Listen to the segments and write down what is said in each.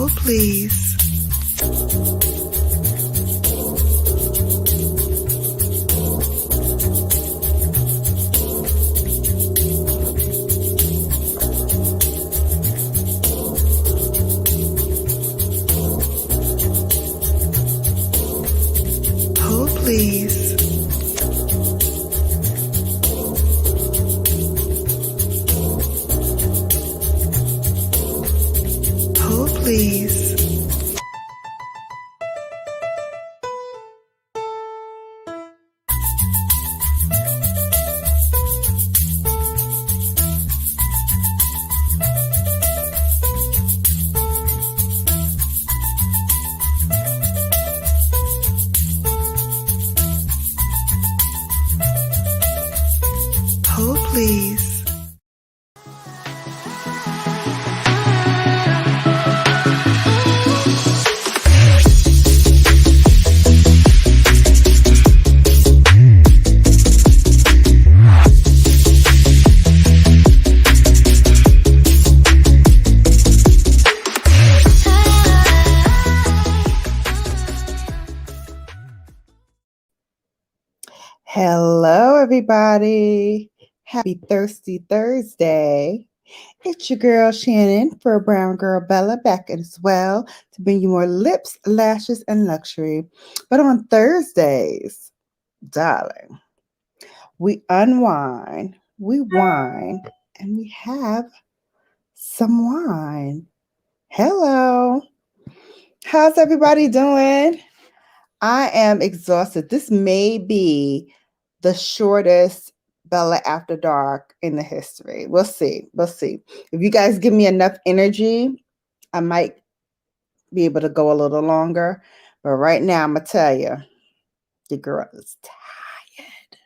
Hold please. Hold please. Hold please. Hold please. Hello, everybody. Happy Thirsty Thursday. It's your girl Shannon for Brown Girl Bella back as well to bring you more lips, lashes, and luxury. But on Thursdays, darling, we unwind, we wine, and we have some wine. Hello. How's everybody doing? I am exhausted. This may be the shortest Bella After Dark in the history. We'll see. We'll see. If you guys give me enough energy, I might be able to go a little longer. But right now, I'm going to tell you, the girl is tired.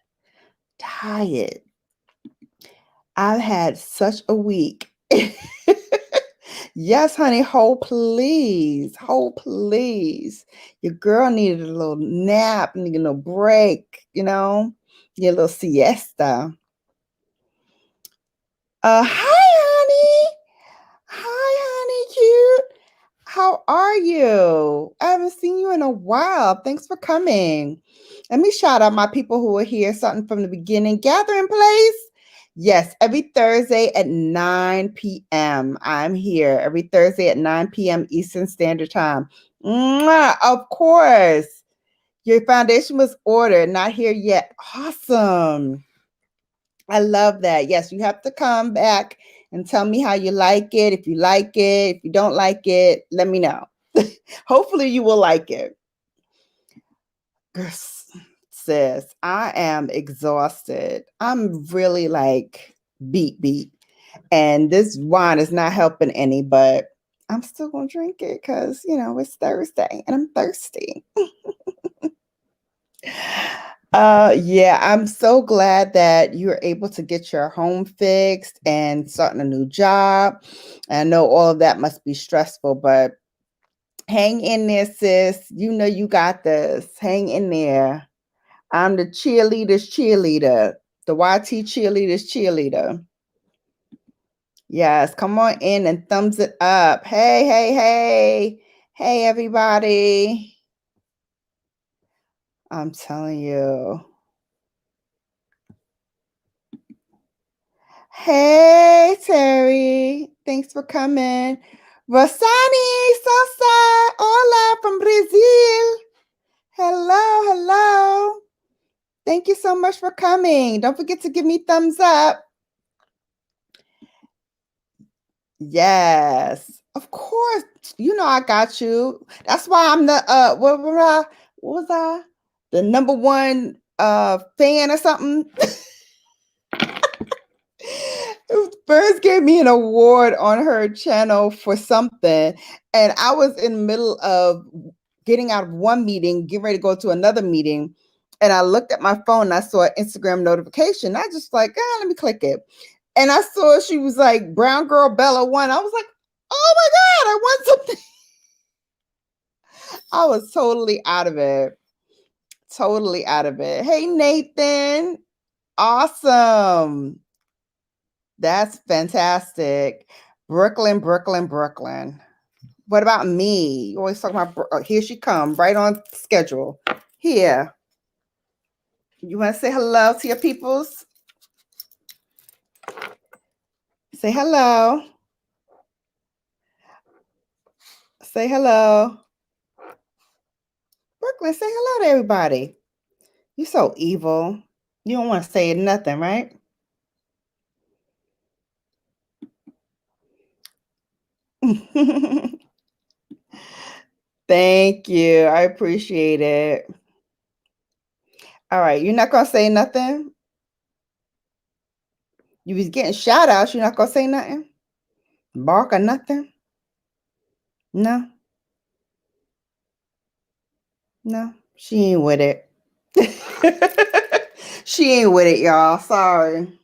Tired. I've had such a week. Yes, honey. Hold please. Hold please. Your girl needed a little nap, needed a little break, you know? Your little siesta. Hi, honey. Hi, honey, cute. How are you? I haven't seen you in a while. Thanks for coming. Let me shout out my people who are here, starting from the beginning. Gathering place. Yes, every Thursday at 9 p.m. I'm here every Thursday at 9 p.m. Eastern Standard Time. Mwah, of course. Your foundation was ordered, not here yet. Awesome. I love that. Yes, you have to come back and tell me how you like it. If you like it, if you don't like it, let me know. Hopefully you will like it. Sis, I am exhausted. I'm really like beat. And this wine is not helping any, but I'm still going to drink it because, you know, it's Thursday and I'm thirsty. Yeah, I'm so glad that you're able to get your home fixed and starting a new job. I know all of that must be stressful, but hang in there, sis. You know you got this. Hang in there. I'm the cheerleader's cheerleader, the YT cheerleader's cheerleader. Yes, come on in and thumbs it up. Hey, everybody. I'm telling you. Hey, Terry. Thanks for coming. Rosani Sosa, hola from Brazil. Hello. Thank you so much for coming. Don't forget to give me thumbs up. Yes, of course. You know I got you. That's why I'm the what was I? The number one fan or something. First gave me an award on her channel for something, and I was in the middle of getting out of one meeting, getting ready to go to another meeting, and I looked at my phone and I saw an Instagram notification. I just like, let me click it. And I saw she was like, Brown Girl Bella won. I was like, oh my God, I won something. I was totally out of it. Hey, Nathan. Awesome. That's fantastic. Brooklyn. What about me? You always talk about, here she come, right on schedule. Here. You want to say hello to your peoples? Say hello. Say hello. Brooklyn, say hello to everybody. You so evil. You don't want to say nothing, right? Thank you. I appreciate it. All right. You're not going to say nothing? You was getting shout outs. You're not going to say nothing? Bark or nothing? No? No? She ain't with it. She ain't with it, y'all. Sorry.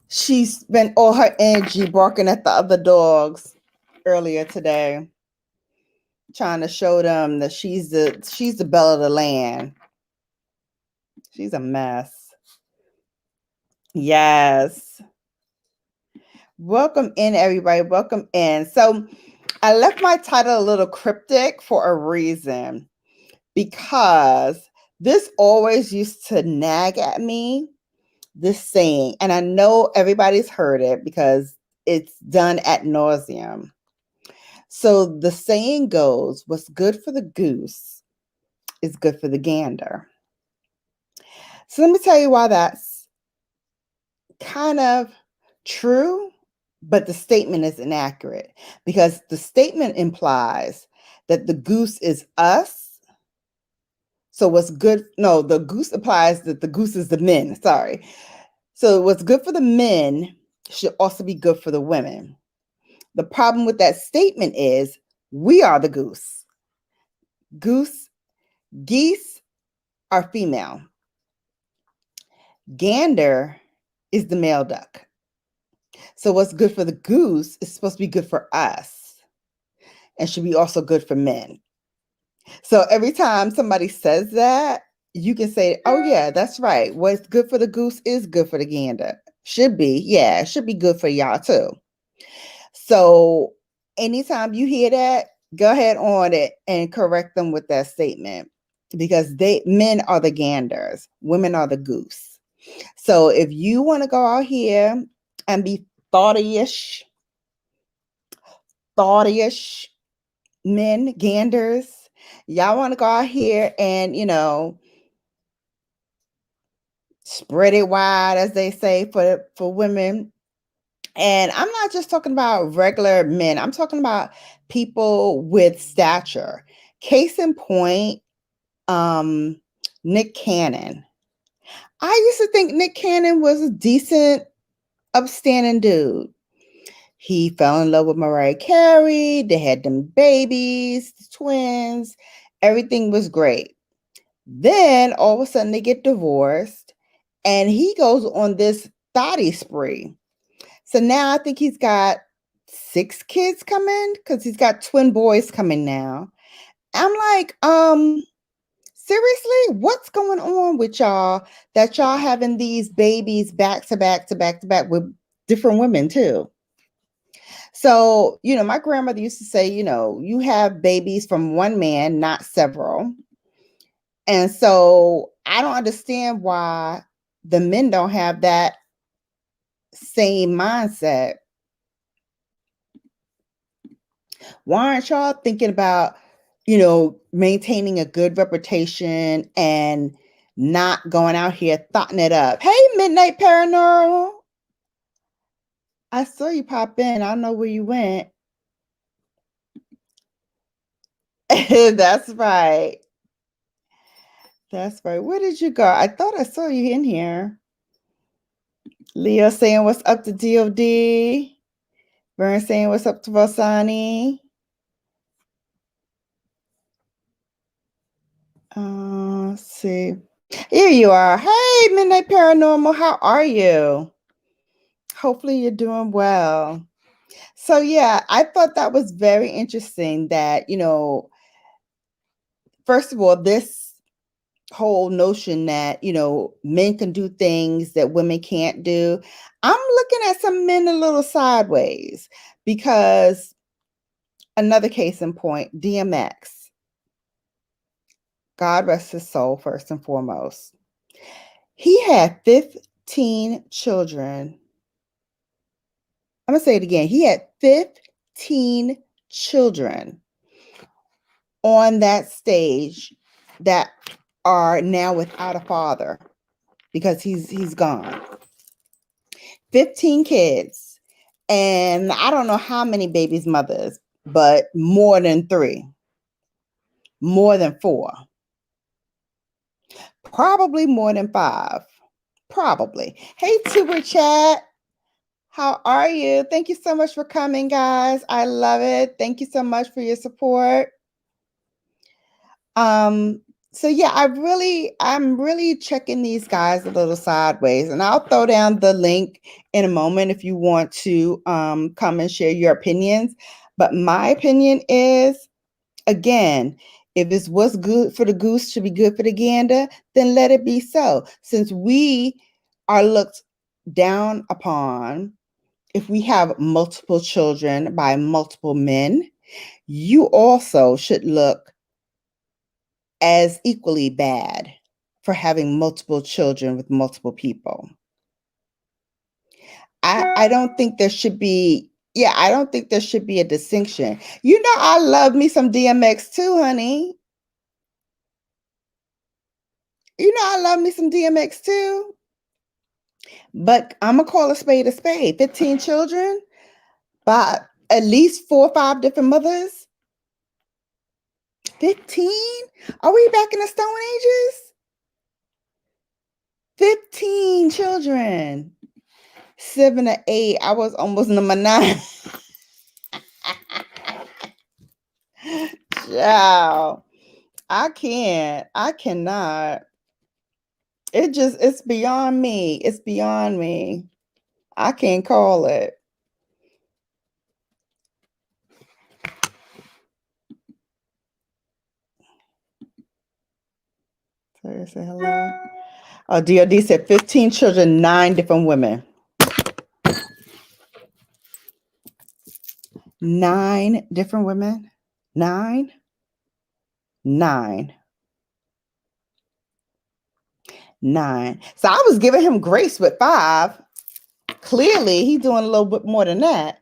She spent all her energy barking at the other dogs earlier today, trying to show them that she's the belle of the land. She's a mess. Yes. Welcome in, everybody. Welcome in. So I left my title a little cryptic for a reason, because this always used to nag at me, this saying, and I know everybody's heard it because it's done ad nauseum. So the saying goes, what's good for the goose is good for the gander. So let me tell you why that's kind of true, but the statement is inaccurate, because the statement implies that the goose is us. So what's good, no, the goose implies that the goose is the men, sorry. So what's good for the men should also be good for the women. The problem with that statement is we are the goose. Geese are female. Gander is the male duck. So what's good for the goose is supposed to be good for us and should be also good for men. So every time somebody says that, you can say, oh yeah, that's right. What's good for the goose is good for the gander. Should be. Yeah, it should be good for y'all too. So anytime you hear that, go ahead on it and correct them with that statement, because men are the ganders, women are the goose. So if you want to go out here and be thoughty-ish men, ganders, y'all want to go out here and, spread it wide, as they say, for women. And I'm not just talking about regular men. I'm talking about people with stature. Case in point, Nick Cannon. I used to think Nick Cannon was a decent, upstanding dude. He fell in love with Mariah Carey. They had them babies, twins. Everything was great. Then all of a sudden they get divorced, and he goes on this thotty spree. So now I think he's got 6 kids coming, because he's got twin boys coming now. I'm like, seriously, what's going on with y'all that y'all having these babies back to back to back to back with different women too? So, my grandmother used to say, you have babies from one man, not several. And so I don't understand why the men don't have that same mindset. Why aren't y'all thinking about, maintaining a good reputation and not going out here thotting it up? Hey, Midnight Paranormal. I saw you pop in. I don't know where you went. That's right. That's right. Where did you go? I thought I saw you in here. Leo saying what's up to DOD. Vern saying what's up to Vasani. Let's see. Here you are. Hey, Midnight Paranormal. How are you? Hopefully you're doing well. So yeah, I thought that was very interesting that, first of all, this whole notion that, men can do things that women can't do. I'm looking at some men a little sideways, because Another case in point, DMX. God rest his soul, first and foremost. He had 15 children. I'm going to say it again. He had 15 children on that stage that are now without a father because he's gone. 15 kids. And I don't know how many babies' mothers, but more than 3, more than 4, probably more than 5. Probably. Hey, Tuber Chat. How are you? Thank you so much for coming, guys. I love it. Thank you so much for your support. So yeah, I'm really checking these guys a little sideways, and I'll throw down the link in a moment if you want to come and share your opinions. But my opinion is, again, if it's what's good for the goose should be good for the gander, then let it be so. Since we are looked down upon if we have multiple children by multiple men, you also should look as equally bad for having multiple children with multiple people. I don't think there should be, I don't think there should be a distinction. You know, I love me some DMX too, honey. You know, I love me some DMX too. But I'm going to call a spade a spade. 15 children by at least 4 or 5 different mothers. 15? Are we back in the Stone Ages? 15 children. 7 to 8. I was almost number 9. Wow. I cannot. It's beyond me. It's beyond me. I can't call it. So say hello. Oh, DOD said 15 children, 9 different women. 9 different women? 9? 9. 9. So I was giving him grace with 5. Clearly, he's doing a little bit more than that.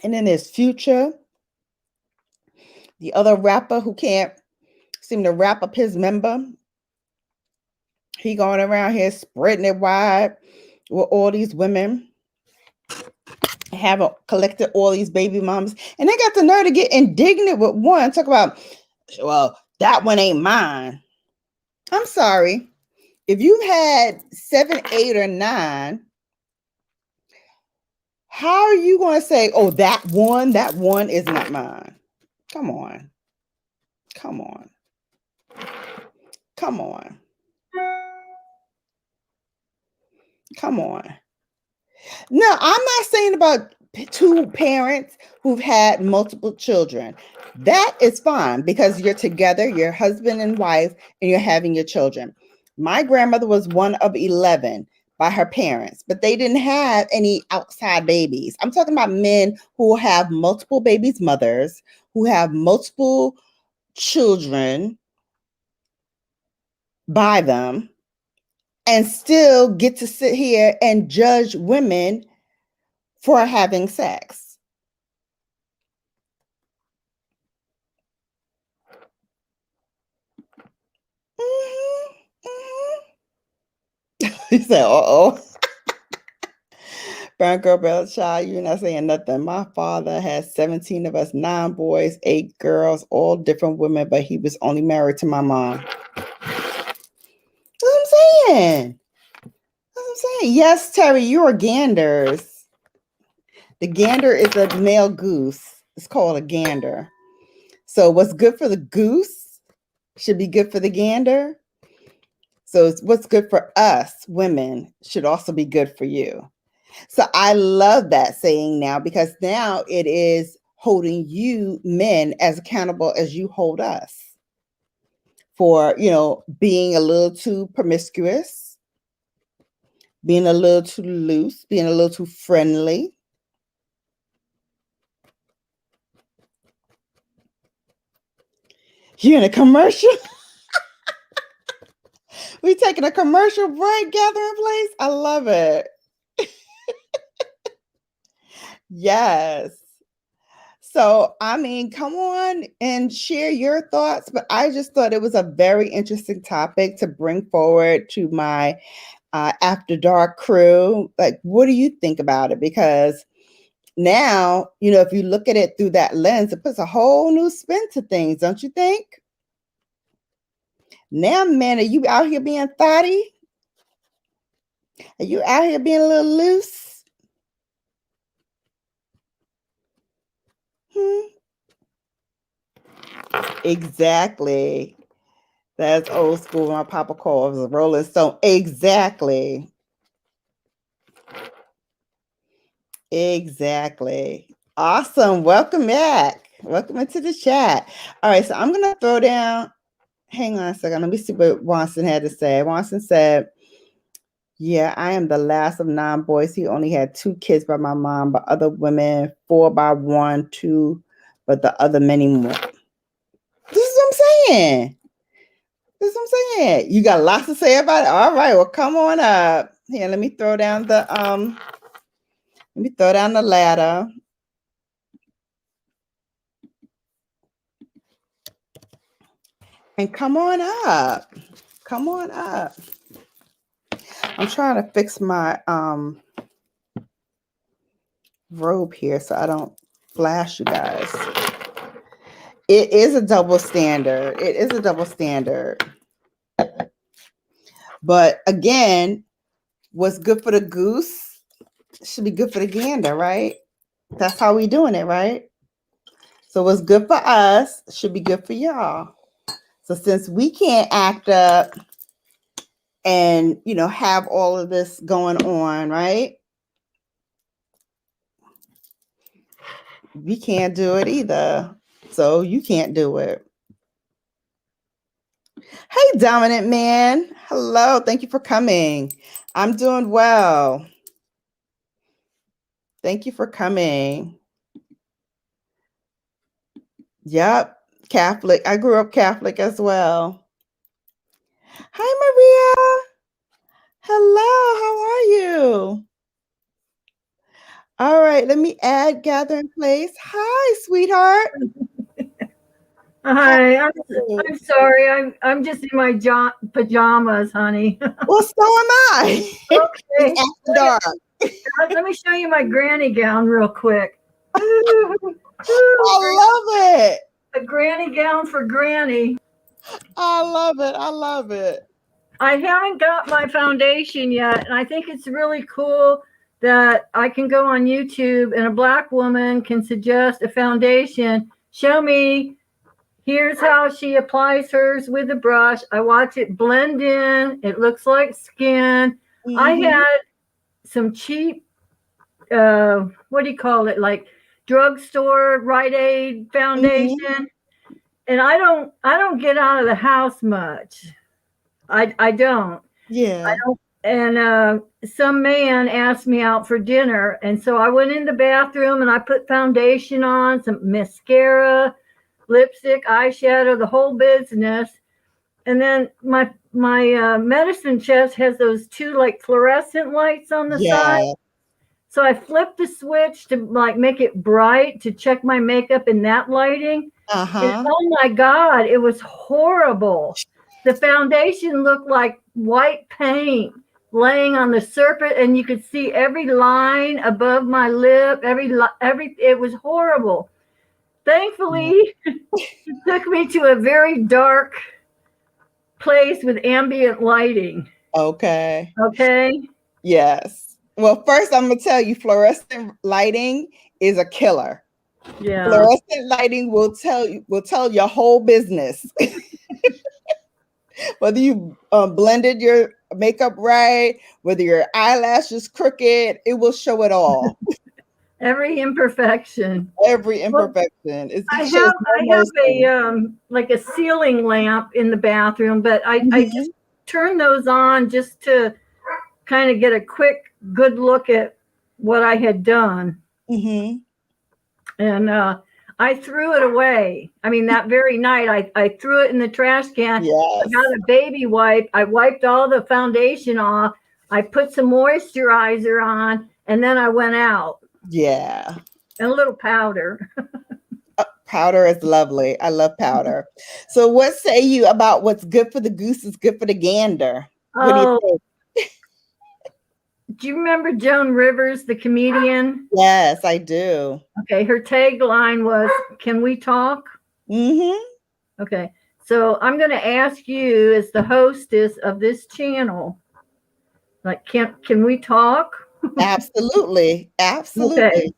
And then there's Future, the other rapper who can't seem to wrap up his member. He going around here spreading it wide with all these women, have collected all these baby moms, and they got the nerve to get indignant with one. Talk about, well, that one ain't mine. I'm sorry. If you've had 7, 8, or 9, how are you going to say, oh, that one is not mine? Come on. Come on. Come on. Come on. No, I'm not saying about 2 parents who've had multiple children. That is fine because you're together, you're husband and wife, and you're having your children. My grandmother was one of 11 by her parents, but they didn't have any outside babies. I'm talking about men who have multiple babies' mothers, who have multiple children by them, and still get to sit here and judge women for having sex. He said, uh-oh. Brown girl, bell child, you're not saying nothing. My father had 17 of us, 9 boys, 8 girls, all different women, but he was only married to my mom. That's what I'm saying. That's what I'm saying. Yes, Terry, you're ganders. The gander is a male goose. It's called a gander. So what's good for the goose should be good for the gander. So what's good for us women should also be good for you. So I love that saying now, because now it is holding you men as accountable as you hold us for, being a little too promiscuous, being a little too loose, being a little too friendly. You in a commercial? We taking a commercial break, gathering place. I love it. Yes. So, I mean, come on and share your thoughts. But I just thought it was a very interesting topic to bring forward to my After Dark crew. Like, what do you think about it? Because now, if you look at it through that lens, it puts a whole new spin to things, don't you think? Now, man, are you out here being thotty? Are you out here being a little loose? Exactly. That's old school. My papa calls a Rolling Stone. Exactly. Exactly. Awesome. Welcome back. Welcome into the chat. All right. So I'm going to throw down. Hang on a second. Let me see what Watson had to say. Watson said, yeah, I am the last of 9 boys. He only had 2 kids by my mom, but other women, 4 by 1, 2, but the other many more. This is what I'm saying. You got lots to say about it. All right, well, come on up. Here, let me throw down the ladder. And come on up. Come on up. I'm trying to fix my robe here so I don't flash you guys. It is a double standard. But again, what's good for the goose should be good for the gander, right? That's how we doing it, right? So what's good for us should be good for y'all. So since we can't act up and, have all of this going on, right? We can't do it either. So you can't do it. Hey, Dominant Man. Hello. Thank you for coming. I'm doing well. Thank you for coming. Yep. Catholic. I grew up Catholic as well. Hi, Maria. Hello. How are you? All right. Let me add Gathering Place. Hi, sweetheart. Hi, I'm sorry. I'm just in my pajamas, honey. Well, so am I. Okay. It's after dark. Let me show you my granny gown real quick. I love it. A granny gown for granny. I love it. I haven't got my foundation yet, and I think it's really cool that I can go on YouTube and a black woman can suggest a foundation. Show me. Here's how she applies hers with a brush. I watch it blend in. It looks like skin. Mm-hmm. I had some cheap, what do you call it? Like drugstore Rite Aid foundation. Mm-hmm. And I don't get out of the house much. I don't. Yeah. I don't. And some man asked me out for dinner. And so I went in the bathroom and I put foundation on, some mascara, lipstick, eyeshadow, the whole business. And then my medicine chest has those 2 like fluorescent lights on the side. So I flipped the switch to like make it bright to check my makeup in that lighting. And oh my God, it was horrible. The foundation looked like white paint laying on the surface, and you could see every line above my lip, every it was horrible. Thankfully, it took me to a very dark place with ambient lighting. Okay. Yes. Well, first I'm going to tell you, fluorescent lighting is a killer. Yeah. Fluorescent lighting will tell your whole business. Whether you blended your makeup right, whether your eyelash is crooked, it will show it all. Every imperfection. Well, I have a like a ceiling lamp in the bathroom, but I just turn those on just to kind of get a quick, good look at what I had done. Mm-hmm. And I threw it away. I mean, that very night, I threw it in the trash can. I Yes. got a baby wipe. I wiped all the foundation off. I put some moisturizer on, and then I went out. Yeah. And a little powder. Powder is lovely. I love powder. So what say you about what's good for the goose is good for the gander? What do you Oh, think? do you remember Joan Rivers, the comedian? Yes, I do. Okay, her tagline was, "Can we talk?" Mm-hmm. Okay, so I'm going to ask you, as the hostess of this channel, like, can we talk? Absolutely. Okay, Absolutely.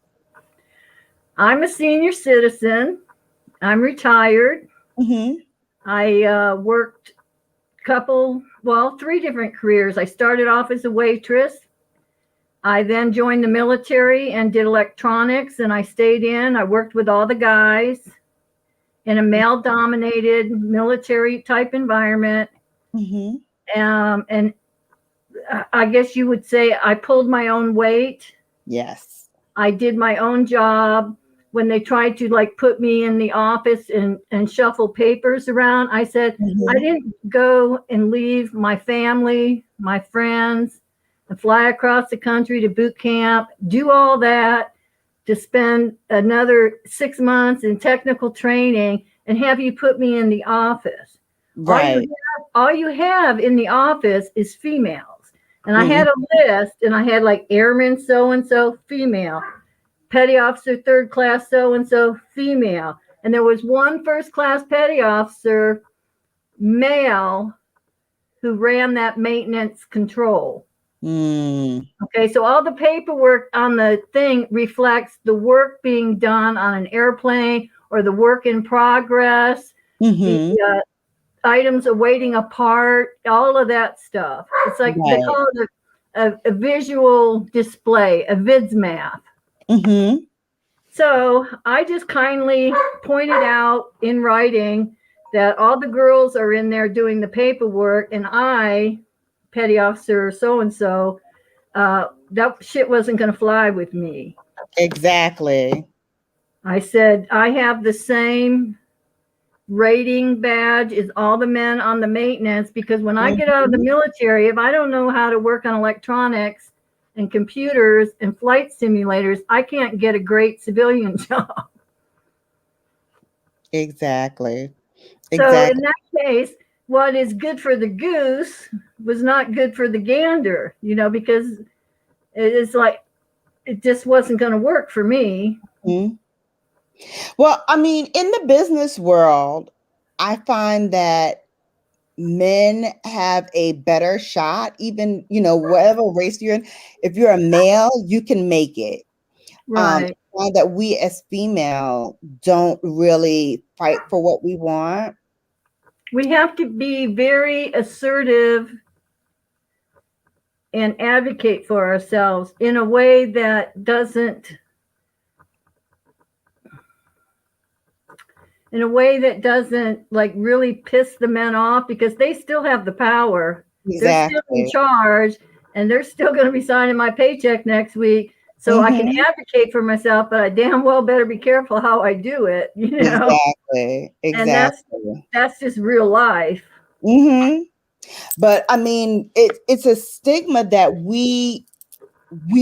I'm a senior citizen. I'm retired. Mm-hmm. I worked three different careers. I started off as a waitress. I then joined the military and did electronics, and I stayed in. I worked with all the guys in a male-dominated military type environment. Mm-hmm. And I guess you would say I pulled my own weight. Yes. I did my own job. When they tried to like put me in the office and shuffle papers around, I said, I Mm-hmm. didn't go and leave my family, my friends, and fly across the country to boot camp, do all that to spend another 6 months in technical training and have you put me in the office. Right. All you have in the office is females. And I Mm-hmm. had a list, and I had like airman so and so female, petty officer third class so and so female. And there was one first class petty officer male who ran that maintenance control. Mm. Okay, so all the paperwork on the thing reflects the work being done on an airplane or the work in progress, the Mm-hmm. items awaiting a part, all of that stuff. It's like they Right. call it a visual display, a vids map. Mm-hmm. So I just kindly pointed out in writing that all the girls are in there doing the paperwork, and I, petty officer so and so, that shit wasn't going to fly with me. Exactly. I said, I have the same rating badge as all the men on the maintenance because when I get out of the Mm-hmm. military, if I don't know how to work on electronics and computers and flight simulators, I can't get a great civilian job. Exactly. So in Exactly. that case, what is good for the goose was not good for the gander, because it's like it just wasn't going to work for me. Mm-hmm. Well, I mean, in the business world, I find that men have a better shot, even, whatever race you're in. If you're a male, you can make it. Right. Find that we as female don't really fight for what we want. We have to be very assertive and advocate for ourselves in a way that doesn't like really piss the men off because they still have the power. They're still in Exactly. charge and they're still going to be signing my paycheck next week. So I can Mm-hmm. advocate for myself, but I damn well better be careful how I do it, Exactly. And Exactly. that's just real life. Mm-hmm. But I mean, it's a stigma that we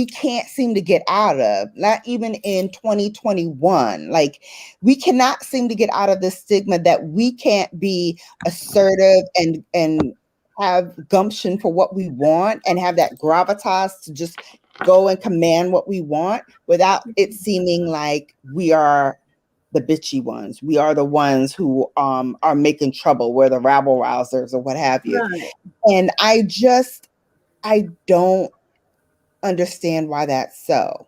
can't seem to get out of, not even in 2021. Like, we cannot seem to get out of the stigma that we can't be assertive and have gumption for what we want and have that gravitas to just go and command what we want without it seeming like we are the bitchy ones. We are the ones who are making trouble. We're the rabble rousers or what have you. Right. And I don't understand why that's so.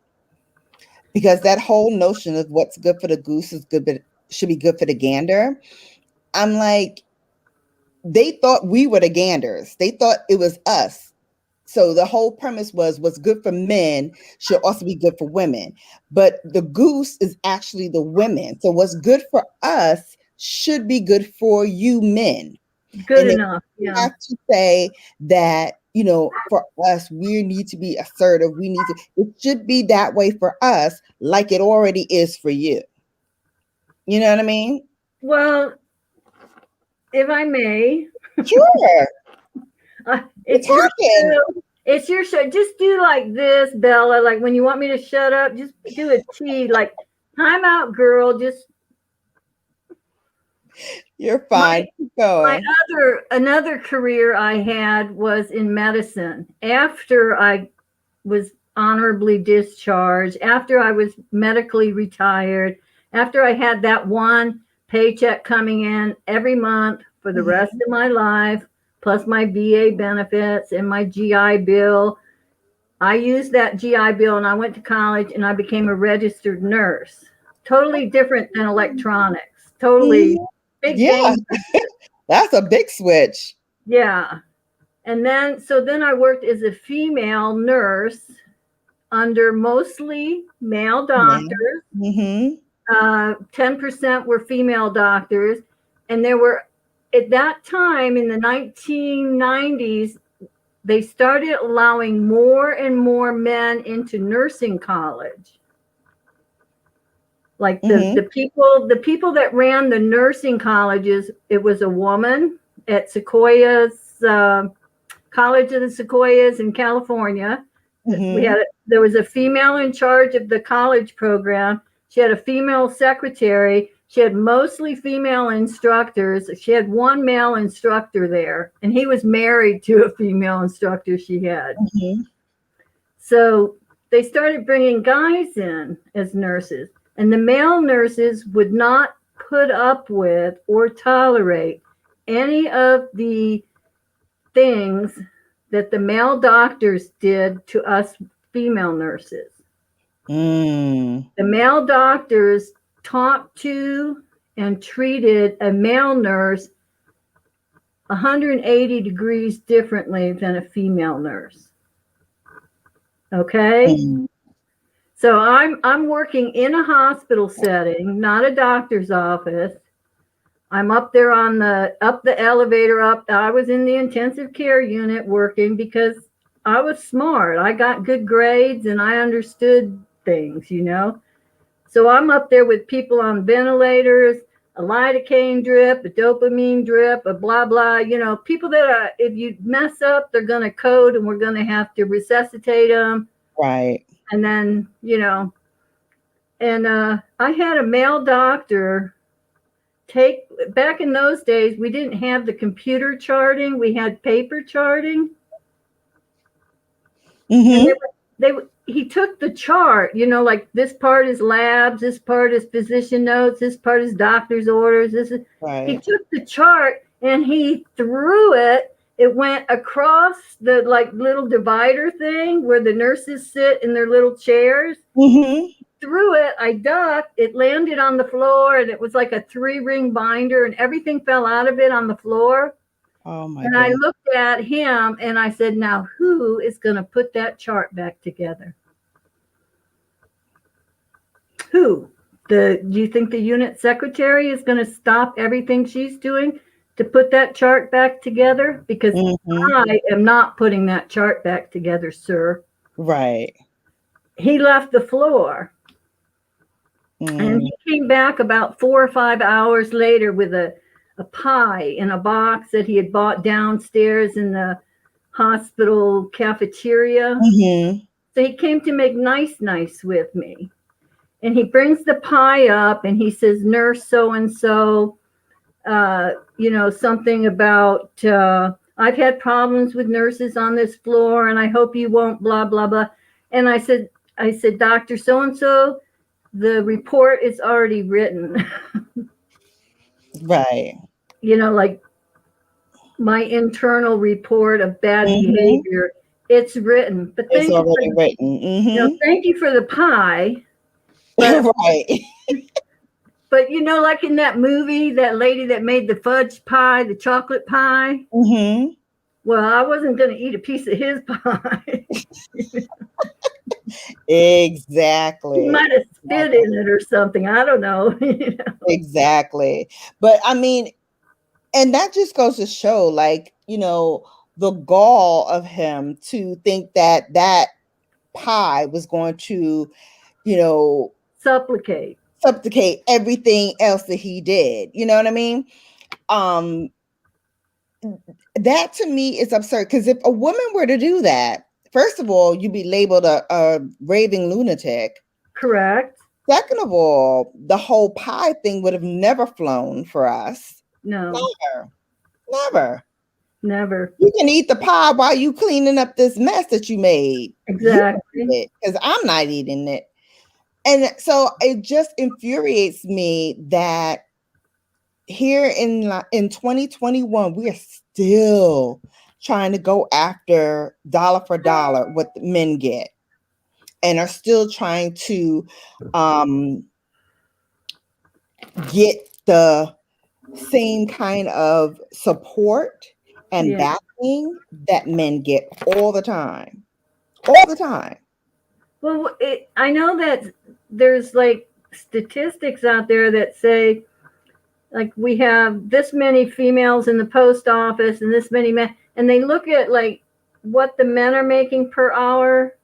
Because that whole notion of what's good for the goose is good, but should be good for the gander. I'm like, they thought we were the ganders. They thought it was us. So the whole premise was what's good for men should also be good for women. But the goose is actually the women. So what's good for us should be good for you men. Good And then enough. you Yeah. have to say that for us, we need to be assertive. It should be that way for us, like it already is for you. You know what I mean? Well, if I may, Sure. it's We're your talking. show. It's your show. Just do like this, Bella. Like when you want me to shut up, just do a T. Like, time out, girl. Just You're my fine. Keep going. another career I had was in medicine. After I was honorably discharged, after I was medically retired, after I had that one paycheck coming in every month for the rest of my life, plus my VA benefits and my GI Bill. I used that GI Bill and I went to college and I became a registered nurse. Totally different than electronics. Totally Mhm. big Yeah, game. that's a big switch. Yeah. And then I worked as a female nurse under mostly male Yeah. doctors. Mm-hmm. 10% were female doctors. And there were, at that time in the 1990s, they started allowing more and more men into nursing college. Like the people that ran the nursing colleges, it was a woman at Sequoia's College of the Sequoias in California. Mm-hmm. There was a female in charge of the college program. She had a female secretary. She had mostly female instructors. She had one male instructor there, and he was married to a female instructor she had. Mm-hmm. So they started bringing guys in as nurses, and the male nurses would not put up with or tolerate any of the things that the male doctors did to us female nurses. Mm. The male doctors talked to and treated a male nurse 180 degrees differently than a female nurse. Okay? Mm. So I'm working in a hospital setting, not a doctor's office. I'm up there on the elevator up. I was in the intensive care unit working because I was smart. I got good grades and I understood things, So I'm up there with people on ventilators, a lidocaine drip, a dopamine drip, a blah blah, people that are, if you mess up, they're going to code and we're going to have to resuscitate them. Right. And then, and I had a male doctor back in those days, we didn't have the computer charting, we had paper charting. Mm-hmm. And he took the chart, like this part is labs, this part is physician notes, this part is doctor's orders. He took the chart and he threw it. It went across the like little divider thing where the nurses sit in their little chairs. Mm-hmm. Threw it, I ducked, it landed on the floor, and it was like a 3-ring binder, and everything fell out of it on the floor. Oh my And goodness. I looked at him and I said, now who is going to put that chart back together? Who? Do you think the unit secretary is going to stop everything she's doing to put that chart back together? Because I am not putting that chart back together, sir. Right. He left the floor. And he came back about 4 or 5 hours later with a pie in a box that he had bought downstairs in the hospital cafeteria. Mm-hmm. So he came to make nice with me. And he brings the pie up and he says, Nurse so-and-so, something about, I've had problems with nurses on this floor and I hope you won't blah, blah, blah. And I said, Dr. So-and-so, the report is already written. Right. Like my internal report of bad behavior, it's written. But it's already written. Mm-hmm. Thank you for the pie. But, right. But like in that movie, that lady that made the fudge pie, the chocolate pie. Mm-hmm. Well, I wasn't going to eat a piece of his pie. Exactly. He might have spit in it or something. I don't know. Exactly. But I mean, and that just goes to show, like, the gall of him to think that that pie was going to, you know, Supplicate. everything else that he did. You know what I mean? Um, that to me is absurd, because if a woman were to do that, first of all, you'd be labeled a raving lunatic. Correct. Second of all, the whole pie thing would have never flown for us. No. Never. Never. Never. You can eat the pie while you cleaning up this mess that you made. Exactly. Because I'm not eating it. And so it just infuriates me that here in 2021, we are still trying to go after dollar for dollar what the men get, and are still trying to get the same kind of support and backing that men get all the time. All the time. Well, I know that there's like statistics out there that say, like, we have this many females in the post office and this many men, and they look at like what the men are making per hour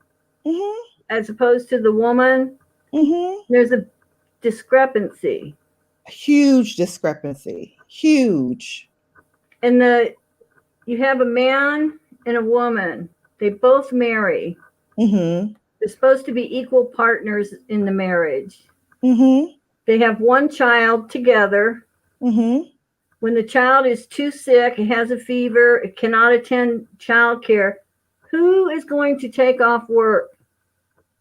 as opposed to the woman. There's a discrepancy. Huge discrepancy. Huge. And you have a man and a woman. They both marry. They're supposed to be equal partners in the marriage. They have one child together. When the child is too sick, it has a fever, it cannot attend childcare, who is going to take off work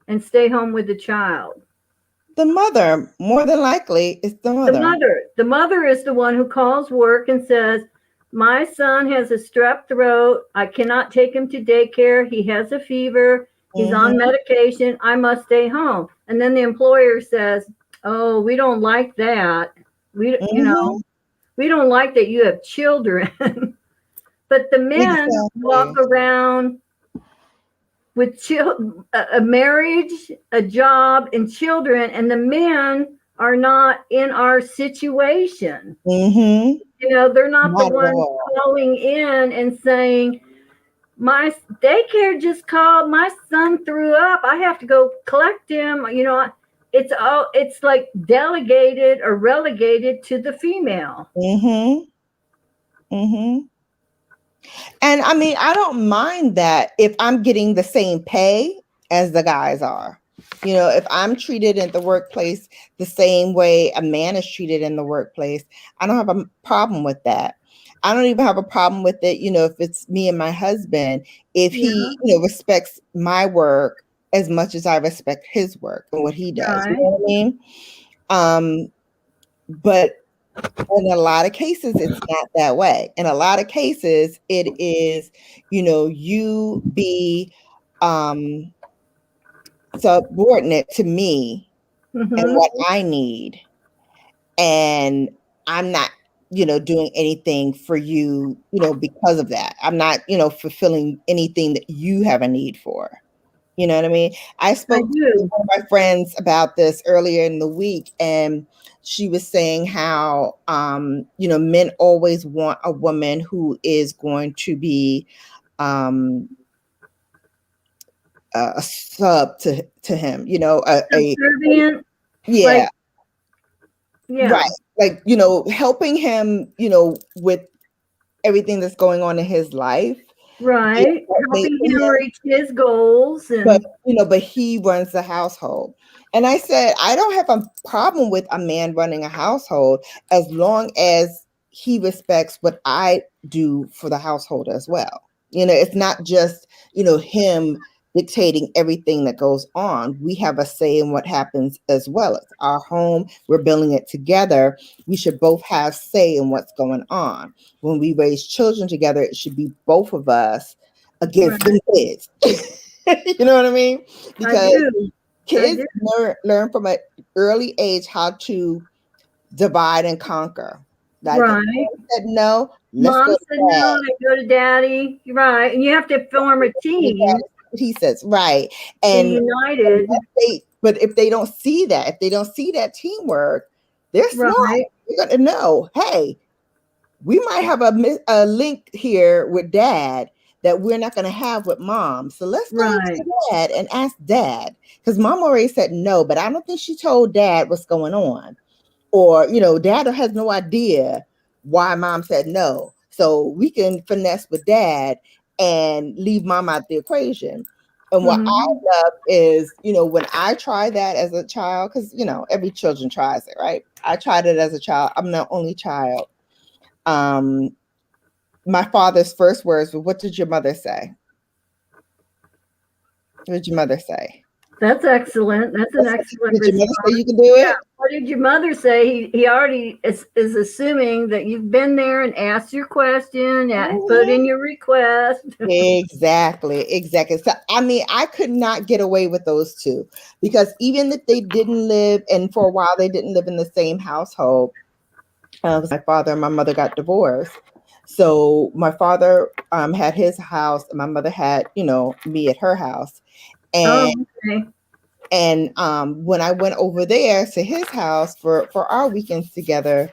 and stay home with the child? The mother. More than likely, it's the mother. The mother is the one who calls work and says, my son has a strep throat. I cannot take him to daycare. He has a fever. He's on medication. I must stay home. And then the employer says, oh, we don't like that. We don't like that you have children. But the men walk around with a marriage, a job, and children, and the men are not in our situation. They're not the ones calling in and saying, my daycare just called, my son threw up, I have to go collect him. It's like delegated or relegated to the female. And I mean, I don't mind that if I'm getting the same pay as the guys are. If I'm treated in the workplace the same way a man is treated in the workplace, I don't have a problem with that. I don't even have a problem with it, if it's me and my husband, if he, respects my work as much as I respect his work and what he does. Right. You know what I mean? But in a lot of cases, it's not that way. In a lot of cases, it is, you be subordinate to me and what I need. And I'm not, doing anything for you, because of that. I'm not, fulfilling anything that you have a need for. You know what I mean? I spoke to one of my friends about this earlier in the week, and she was saying how, men always want a woman who is going to be a sub to him, subservient. Yeah. Right. Like, helping him, with everything that's going on in his life. Right. Helping him reach his goals. But he runs the household. And I said, I don't have a problem with a man running a household as long as he respects what I do for the household as well. It's not just, him dictating everything that goes on. We have a say in what happens as well. It's our home. We're building it together. We should both have say in what's going on. When we raise children together, it should be both of us against the kids. You know what I mean? Because kids learn from an early age how to divide and conquer. Like, right. Said no. Mom said no, I go to daddy. Right. And you have to form a team. He says, right. And united. But if they don't see that, teamwork, they're smart. You're going to know, hey, we might have a link here with dad, that we're not going to have with mom. So let's go Right. to dad and ask dad, because mom already said no, but I don't think she told dad what's going on. Or, dad has no idea why mom said no. So we can finesse with dad and leave mom out the equation. And what I Mm-hmm. love is, when I try that as a child, because, every children tries it, right? I tried it as a child. I'm the only child. My father's first words were, "What did your mother say?" What did your mother say? That's excellent. That's an excellent Did your mother say response. you can do Yeah. it? What did your mother say? He already is assuming that you've been there and asked your question, put in your request. Exactly. So, I mean, I could not get away with those two, because even if they didn't live, and for a while they didn't live in the same household, because my father and my mother got divorced. So my father had his house, and my mother had, me at her house. Oh, And okay. when I went over there to his house for our weekends together,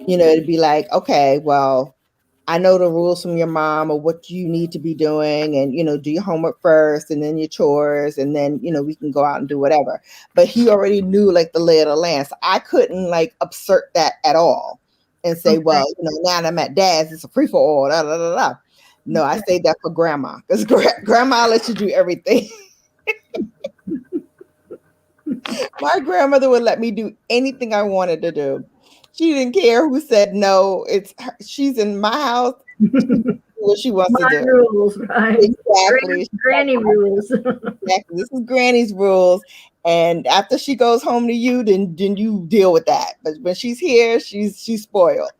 it'd be like, okay, well, I know the rules from your mom or what you need to be doing, and do your homework first and then your chores, and then we can go out and do whatever. But he already knew like the lay of the land. So I couldn't like assert that at all and say, Okay. well, now that I'm at dad's, it's a free for all. Da, da, da, da. No, I say that for grandma, because grandma lets you do everything. My grandmother would let me do anything I wanted to do. She didn't care who said no. She's in my house. She can do what she wants to My do. rules, right? Exactly. Granny rules. Exactly. This is Granny's rules. And after she goes home to you, then you deal with that. But when she's here, she's spoiled.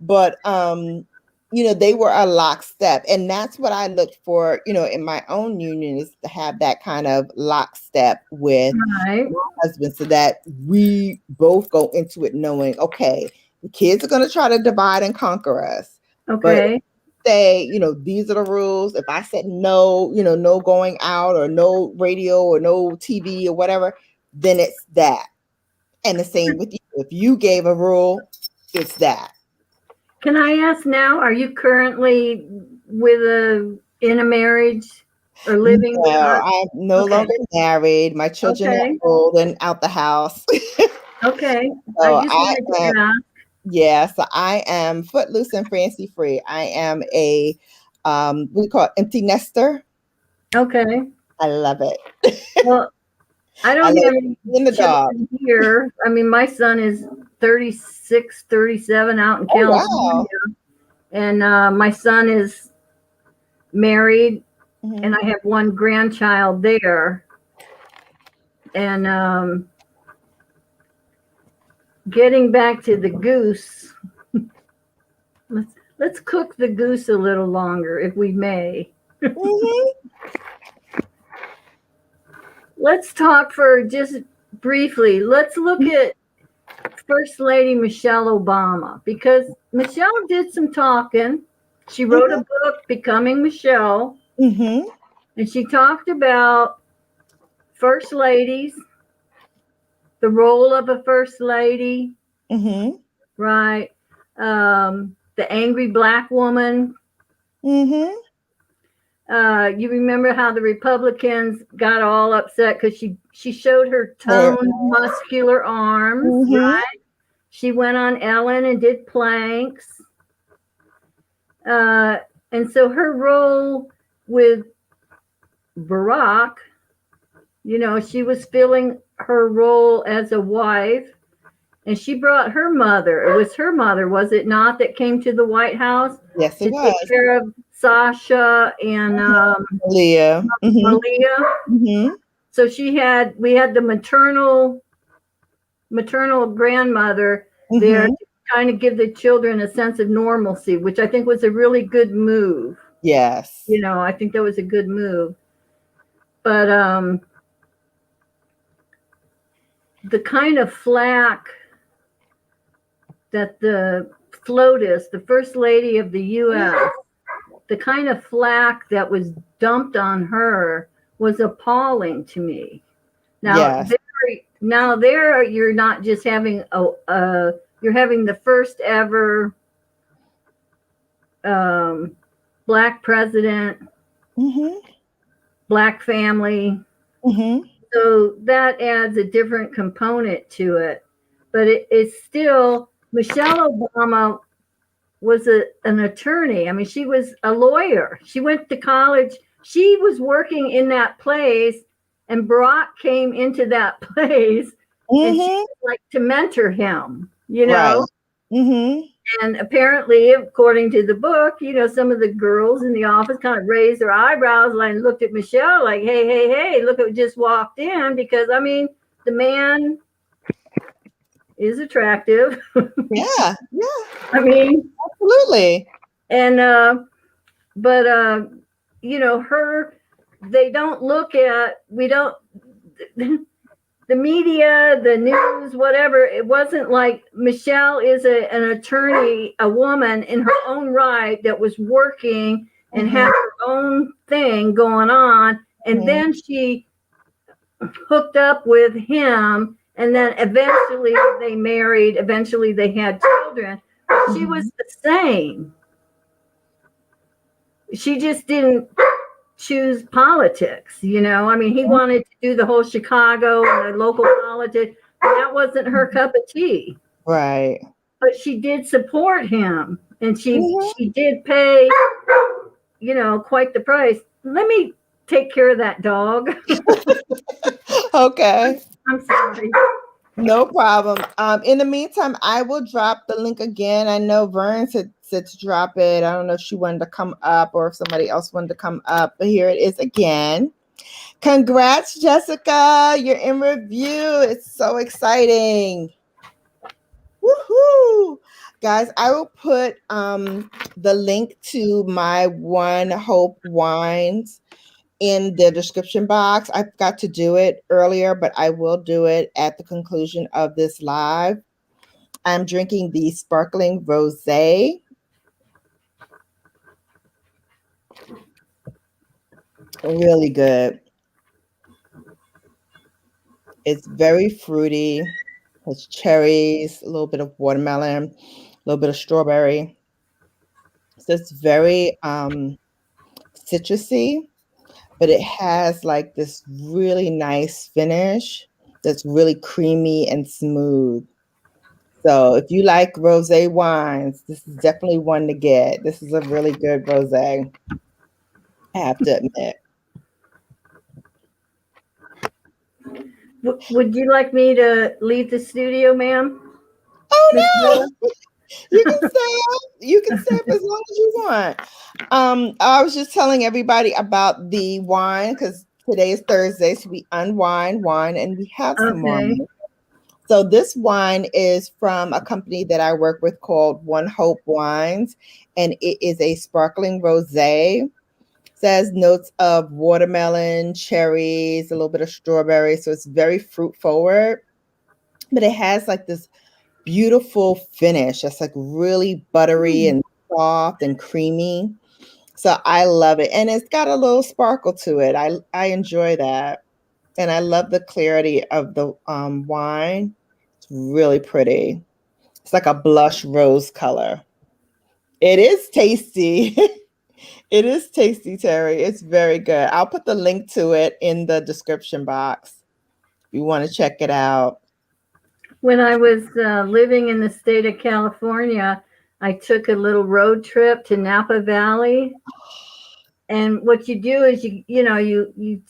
But they were a lockstep. And that's what I looked for, in my own union, is to have that kind of lockstep with Right. my husband, so that we both go into it knowing, okay, the kids are going to try to divide and conquer us. But Okay. say, these are the rules. If I said no, no going out, or no radio, or no TV, or whatever, then it's that. And the same with you. If you gave a rule, it's that. Can I ask now, are you currently in a marriage or living with No, us? I'm no Okay. longer married. My children are Okay. old and out the house. Okay. I So just I wanted am, to ask. yeah, so I am footloose and fancy free. I am a we call it empty nester. Okay. I love it. Well, I I don't love have any in the dog. children here. I mean, my son is 36, 37 out in Oh California. wow. And my son is married, and Mhm. I have one grandchild there. And getting back to the goose, let's cook the goose a little longer, if we may. Mhm. Let's talk for just briefly. Let's look at First Lady Michelle Obama, because Michelle did some talking. She wrote a Mhm. book, Becoming Michelle, Mhm. and she talked about first ladies, the role of a first lady, Mhm. right? The angry black woman. Mhm. You remember how the Republicans got all upset because she showed her Her. toned, muscular arms. Mhm. She went on Ellen and did planks. Uh, and so her role with Barack, she was filling her role as a wife, and she brought her mother. It was her mother, was it not, that came to the White House Yes, it to take was. care of Sasha and Leah. Mhm. Malia? Mhm. So we had the maternal grandmother there Mhm. to kind of give the children a sense of normalcy, which I think was a really good move. Yes. I think that was a good move. But the kind of flack that the FLOTUS, the First Lady of the U.S., the kind of flack that was dumped on her was appalling to me. Now, Yes. there you're not just having you're having the first ever black president, Mm-hmm. black family. Mm-hmm. So that adds a different component to it. But it's still, Michelle Obama was an attorney. I mean, she was a lawyer. She went to college. She was working in that place, and Barack came into that place, and she Mm-hmm. was like to mentor him, you Right. know. Mm-hmm. And apparently, according to the book, some of the girls in the office kind of raised their eyebrows and looked at Michelle like, hey, hey, hey, look who just walked in. Because, I mean, the man is attractive. Yeah. Yeah. I mean, Absolutely. and, but, her, they don't look at, we don't, the media, the news, whatever, it wasn't like Michelle is an attorney, a woman in her own right that was working and had her own thing going on. And then she hooked up with him. And then eventually they married. Eventually they had children. But she was the same. She just didn't choose politics, I mean, he wanted to do the whole Chicago and the local politics, and that wasn't her cup of tea. Right. But she did support him, and she Mm-hmm. she did pay, quite the price. Let me take care of that dog. Okay. I'm sorry. No problem. In the meantime, I will drop the link again. I know Vern said to drop it. I don't know if she wanted to come up or if somebody else wanted to come up, but here it is again. Congrats, Jessica. You're in review. It's so exciting. Woohoo! Guys, I will put the link to my One Hope wines in the description box. I forgot to do it earlier, but I will do it at the conclusion of this live. I'm drinking the sparkling rosé. Really good. It's very fruity. It's cherries, a little bit of watermelon, a little bit of strawberry. So it's very citrusy, but it has like this really nice finish that's really creamy and smooth. So if you like rosé wines, this is definitely one to get. This is a really good rosé, I have to admit. Would you like me to leave the studio, ma'am? Oh Miss Miller? no, you can stay up. You can stay up as long as you want. I was just telling everybody about the wine because today is Thursday, so we unwine wine and we have some Okay. wine. So this wine is from a company that I work with called One Hope Wines, and it is a sparkling rosé. Says notes of watermelon, cherries, a little bit of strawberry, so it's very fruit forward, but it has like this beautiful finish that's like really buttery and soft and creamy. So I love it, and it's got a little sparkle to it. I enjoy that, and I love the clarity of the wine. It's really pretty. It's like a blush rose color. It is tasty. It is tasty, Terry. It's very good. I'll put the link to it in the description box if you want to check it out. When I was living in the state of California, I took a little road trip to Napa Valley. And what you do is you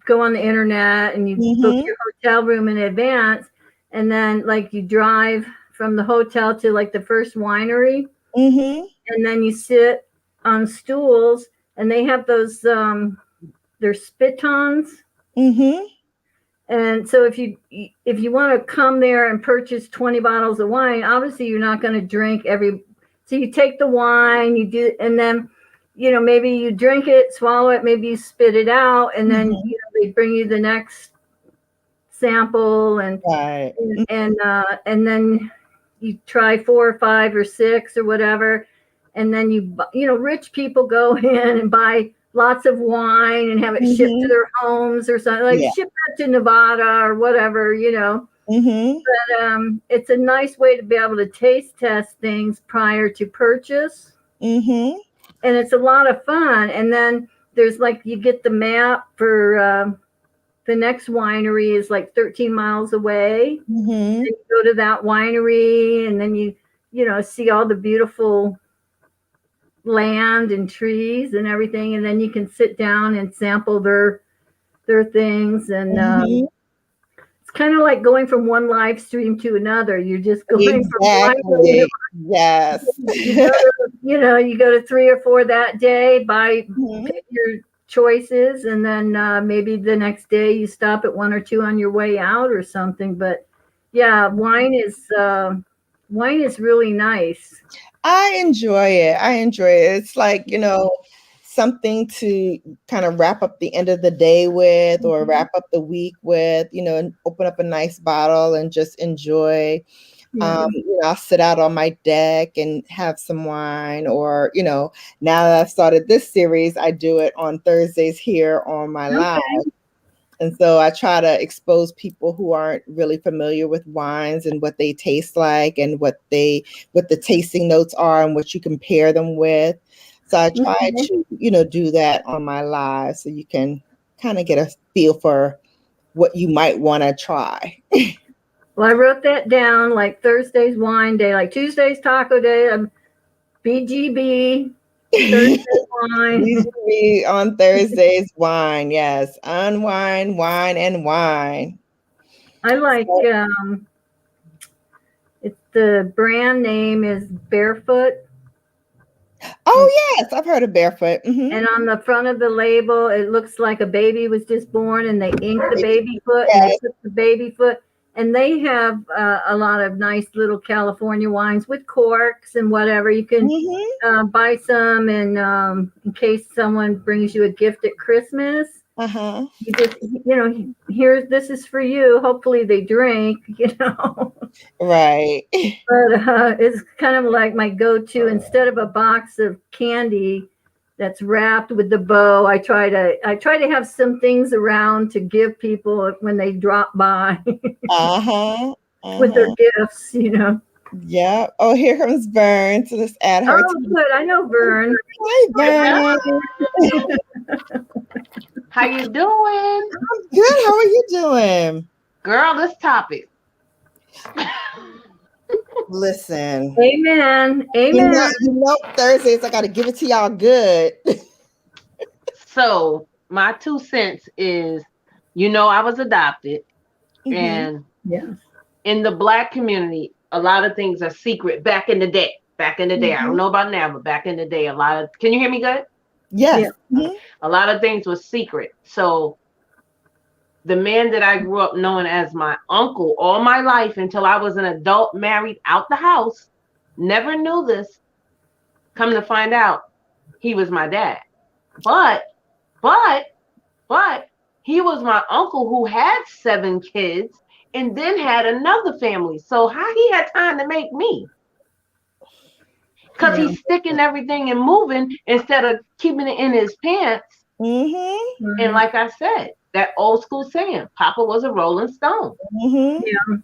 go on the internet and you book Mm-hmm. your hotel room in advance, and then like you drive from the hotel to like the first winery, Mm-hmm. and then you sit on stools, and they have those they're spitons. Mm-hmm. And so if you want to come there and purchase 20 bottles of wine, obviously you're not going to drink every. So you take the wine, you do, and then maybe you drink it, swallow it, maybe you spit it out, and then Mm-hmm. they bring you the next sample, and Right. and then you try 4 or 5 or 6 or whatever, and then rich people go in and buy lots of wine and have it shipped to Mm-hmm. their homes or something, like Yeah. ship that to Nevada or whatever. Mm-hmm. But it's a nice way to be able to taste test things prior to purchase. Mm-hmm. and it's a lot of fun. And then there's like you get the map for the next winery is like 13 miles away. Mm-hmm. You go to that winery, and then you know see all the beautiful land and trees and everything, and then you can sit down and sample their things. And Mm-hmm. it's kind of like going from one live stream to another. You're just going from winery to Exactly. Yes. you go to, you know, you go to 3 or 4 that day, Mhm. pick your choices, and then maybe the next day you stop at 1 or 2 on your way out or something. But yeah, wine is really nice. I enjoy it. I enjoy it. It's like, something to kind of wrap up the end of the day with or wrap up the week with, and open up a nice bottle and just enjoy. Yeah. I'll sit out on my deck and have some wine, or, now that I've started this series, I do it on Thursdays here on my live. Okay. And so I try to expose people who aren't really familiar with wines and what they taste like and what the tasting notes are and what you compare them with. So I try Okay. to, do that on my live so you can kind of get a feel for what you might want to try. Well, I wrote that down, like Thursday's wine day, like Tuesday's taco day, BGB, Thursday wine. Usually on Thursdays, wine. Yes. UnWine, wine, and wine. I like So, it's the brand name is Barefoot. oh, yes. I've heard of Barefoot. Mm-hmm. And on the front of the label, it looks like a baby was just born, and they inked the baby foot, and they Yes. put the baby foot. And they have a lot of nice little California wines with corks and whatever. You can Mm-hmm. buy some, and in case someone brings you a gift at Christmas, Uh-huh. you just, here, this is for you. Hopefully they drink. Right. But it's kind of like my go-to. Instead of a box of candy that's wrapped with the bow, I try to have some things around to give people when they drop by Uh-huh. with their Uh-huh. gifts. Yeah. Oh, here comes Vern. So let's add her Oh, to. good. I know Vern. Hi, Hello. Vern. How you doing? Good. How are you doing? Girl, this topic. Listen. Amen. Amen. Thursdays I gotta give it to y'all good. So my 2 cents is, I was adopted, Mm-hmm. and Yes. in the Black community, a lot of things are secret back in the day. Back in the day. I don't know about now, but back in the day, can you hear me good? Yes. Yeah. Mm-hmm. A lot of things were secret. So the man that I grew up knowing as my uncle all my life until I was an adult, married out the house, never knew this. Come to find out, he was my dad. But he was my uncle who had 7 kids and then had another family. So how he had time to make me? Because he's sticking everything and moving instead of keeping it in his pants. Mm-hmm. And like I said, that old school saying, Papa was a Rolling Stone. Mm-hmm. Yeah.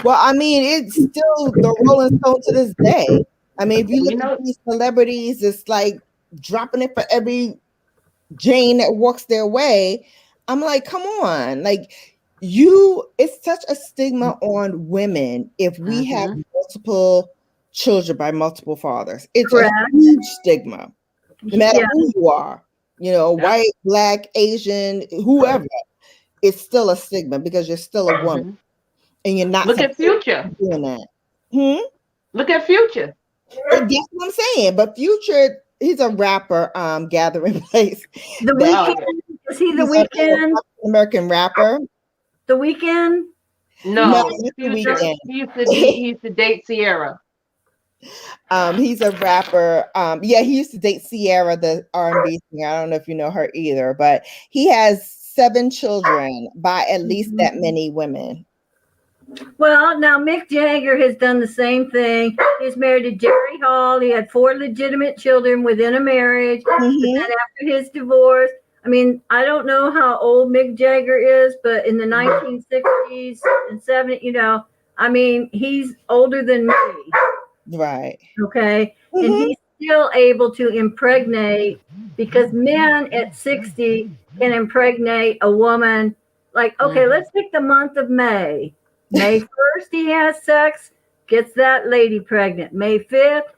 Well, I mean, it's still the Rolling Stone to this day. I mean, if you look at these celebrities, it's like dropping it for every Jane that walks their way. I'm like, come on. Like, it's such a stigma on women if we have multiple children by multiple fathers. It's Correct. a huge stigma. No matter Yeah. who you are, white, Black, Asian, whoever, it's still a stigma because you're still a woman. And you're not Look at Future. doing that. Look at Future. That's what I'm saying. But Future, he's a rapper, gathering place. The Weeknd. Is he the Weeknd? American rapper. The Weeknd? No, Future. He used to date Sierra. He's a rapper. Yeah, he used to date Sierra, the R&B singer. I don't know if you know her either, but he has 7 children by at least that many women. Well, now Mick Jagger has done the same thing. He's married to Jerry Hall. He had 4 legitimate children within a marriage. But then after his divorce, I mean, I don't know how old Mick Jagger is, but in the 1960s and 70s, I mean, he's older than me. Right. Okay. And still able to impregnate because men at 60 can impregnate a woman. Like, okay, let's pick the month of May. May 1st, he has sex, gets that lady pregnant. May 5th,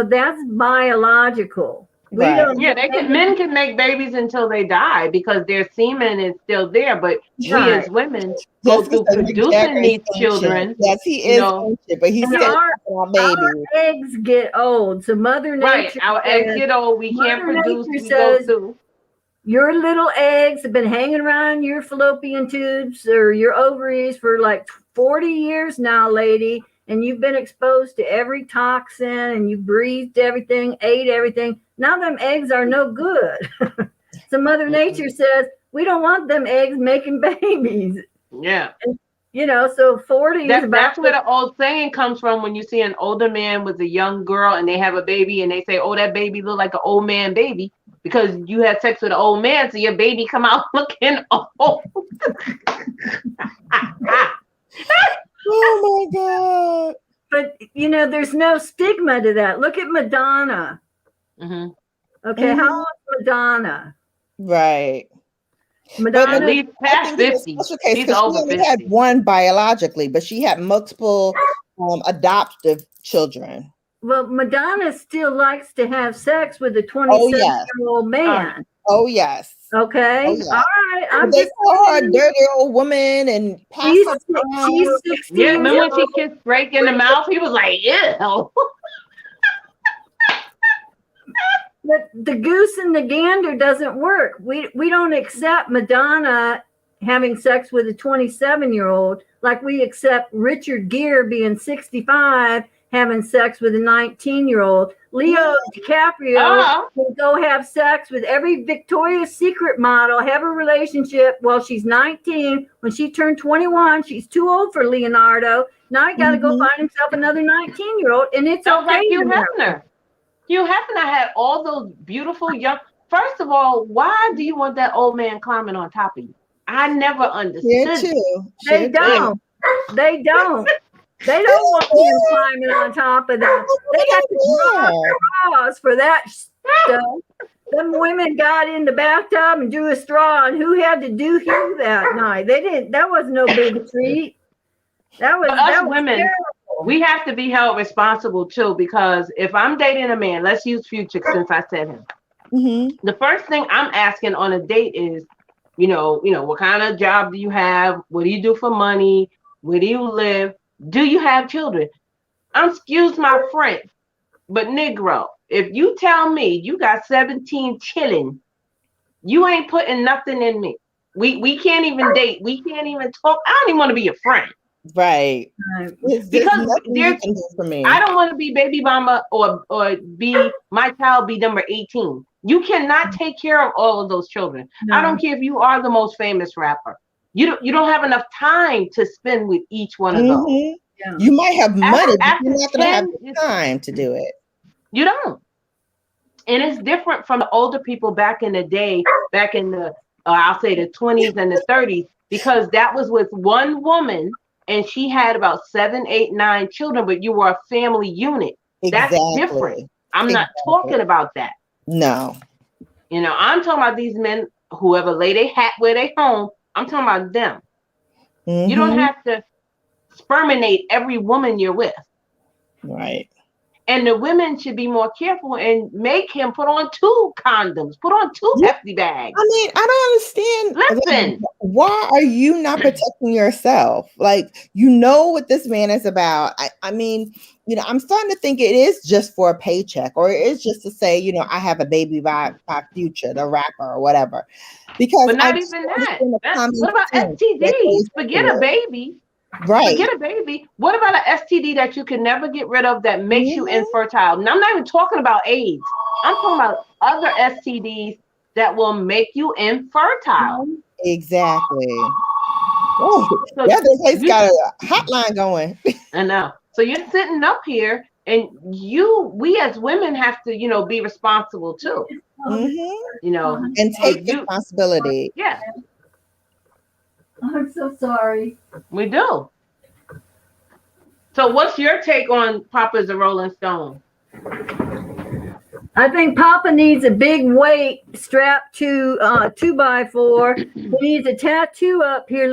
that's biological. We Right. don't Yeah, men can make babies until they die because their semen is still there. But we Right. as women go Jessica through said Mick Jagger producing is these ancient. children. Yes, he you is know, ancient, but he's And still our a baby. eggs get old. So Mother Right. Nature Our eggs get old. We can't Mother produce. Nature We go says through. your little eggs have been hanging around your fallopian tubes or your ovaries for like 40 years now, lady, and you've been exposed to every toxin and you breathed everything, ate everything. Now them eggs are no good. So Mother Nature says, we don't want them eggs making babies. Yeah. And, so 40 is about That's where the old saying comes from when you see an older man with a young girl and they have a baby and they say, oh, that baby look like an old man baby because you had sex with an old man, so your baby come out looking old. Oh my God. But there's no stigma to that. Look at Madonna. Mm-hmm. Okay, how old is Madonna? Right. Madonna, At least past 50. She's over she only 50. had one biologically, but she had multiple adoptive children. well, Madonna still likes to have sex with a 27-year-old man. Oh yes. Okay, Oh, yeah. all right. I'm They just call her a dirty old woman and she's 60 Yeah, years remember when she old. kissed Drake in the mouth? He was like, ew. But the goose and the gander doesn't work. We don't accept Madonna having sex with a 27-year-old like we accept Richard Gere being 65 having sex with a 19-year-old. Leo DiCaprio can go have sex with every Victoria's Secret model, have a relationship while she's 19. When she turned 21, she's too old for Leonardo. Now he got to go find himself another 19-year-old, and it's That's okay. like Hugh Hefner. Hugh Hefner had all those beautiful young. First of all, why do you want that old man climbing on top of you? I never understood. They don't. They don't. They don't want him climbing on top of them. They had to draw straws for that stuff. Them women got in the bathtub and drew a straw, and who had to do Hugh that night? They didn't. That was no big treat. That was women. terrible. We have to be held responsible too, because if I'm dating a man, let's use Future since I said him. Mm-hmm. The first thing I'm asking on a date is, what kind of job do you have? What do you do for money? Where do you live? Do you have children? Excuse my French, but Negro, if you tell me you got 17 chilling, you ain't putting nothing in me. We can't even date. We can't even talk. I don't even want to be your friend. Right. Because you can do for me. I don't want to be baby mama or be my child be number 18. You cannot take care of all of those children. No. I don't care if you are the most famous rapper. You don't have enough time to spend with each one of those. Yeah. You might have money, but you're not going to have the time to do it. You don't. And it's different from the older people back in the day, back in the, I'll say the 20s and the 30s, because that was with one woman and she had about 7, 8, 9 children, but you were a family unit. Exactly. That's different. I'm not talking about that. No. I'm talking about these men, whoever lay their hat where they home, I'm talking about them. Mm-hmm. You don't have to sperminate every woman you're with. Right. And the women should be more careful and make him put on 2 condoms, put on 2 hefty bags. I mean, I don't understand. Listen. Why are you not protecting yourself? Like, what this man is about. I mean, I'm starting to think it is just for a paycheck, or it is just to say, I have a baby by Future, the rapper or whatever. Because but not even that. What about STDs? Forget a baby. Right. Forget a baby. What about an STD that you can never get rid of that makes you infertile? And I'm not even talking about AIDS. I'm talking about other STDs that will make you infertile. Exactly. Oh, so yeah, this place got a hotline going. I know. So you're sitting up here, and we as women have to, be responsible too. Mm-hmm. And take responsibility. Yeah. I'm so sorry. We do. So what's your take on Papa's a Rolling Stone? I think Papa needs a big weight strapped to 2x4. He needs a tattoo up here.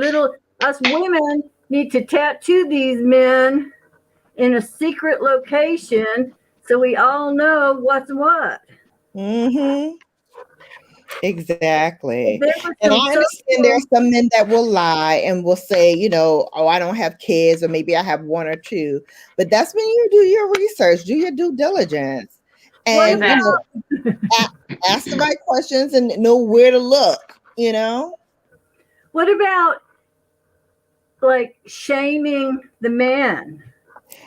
Us women need to tattoo these men in a secret location so we all know what's what. Mm-hmm. Exactly. There was And I some understand there social. are some men that will lie and will say, oh, I don't have kids, or maybe I have one or two. But that's when you do your research, do your due diligence, What and Exactly. ask the right questions and know where to look. What about like shaming the men?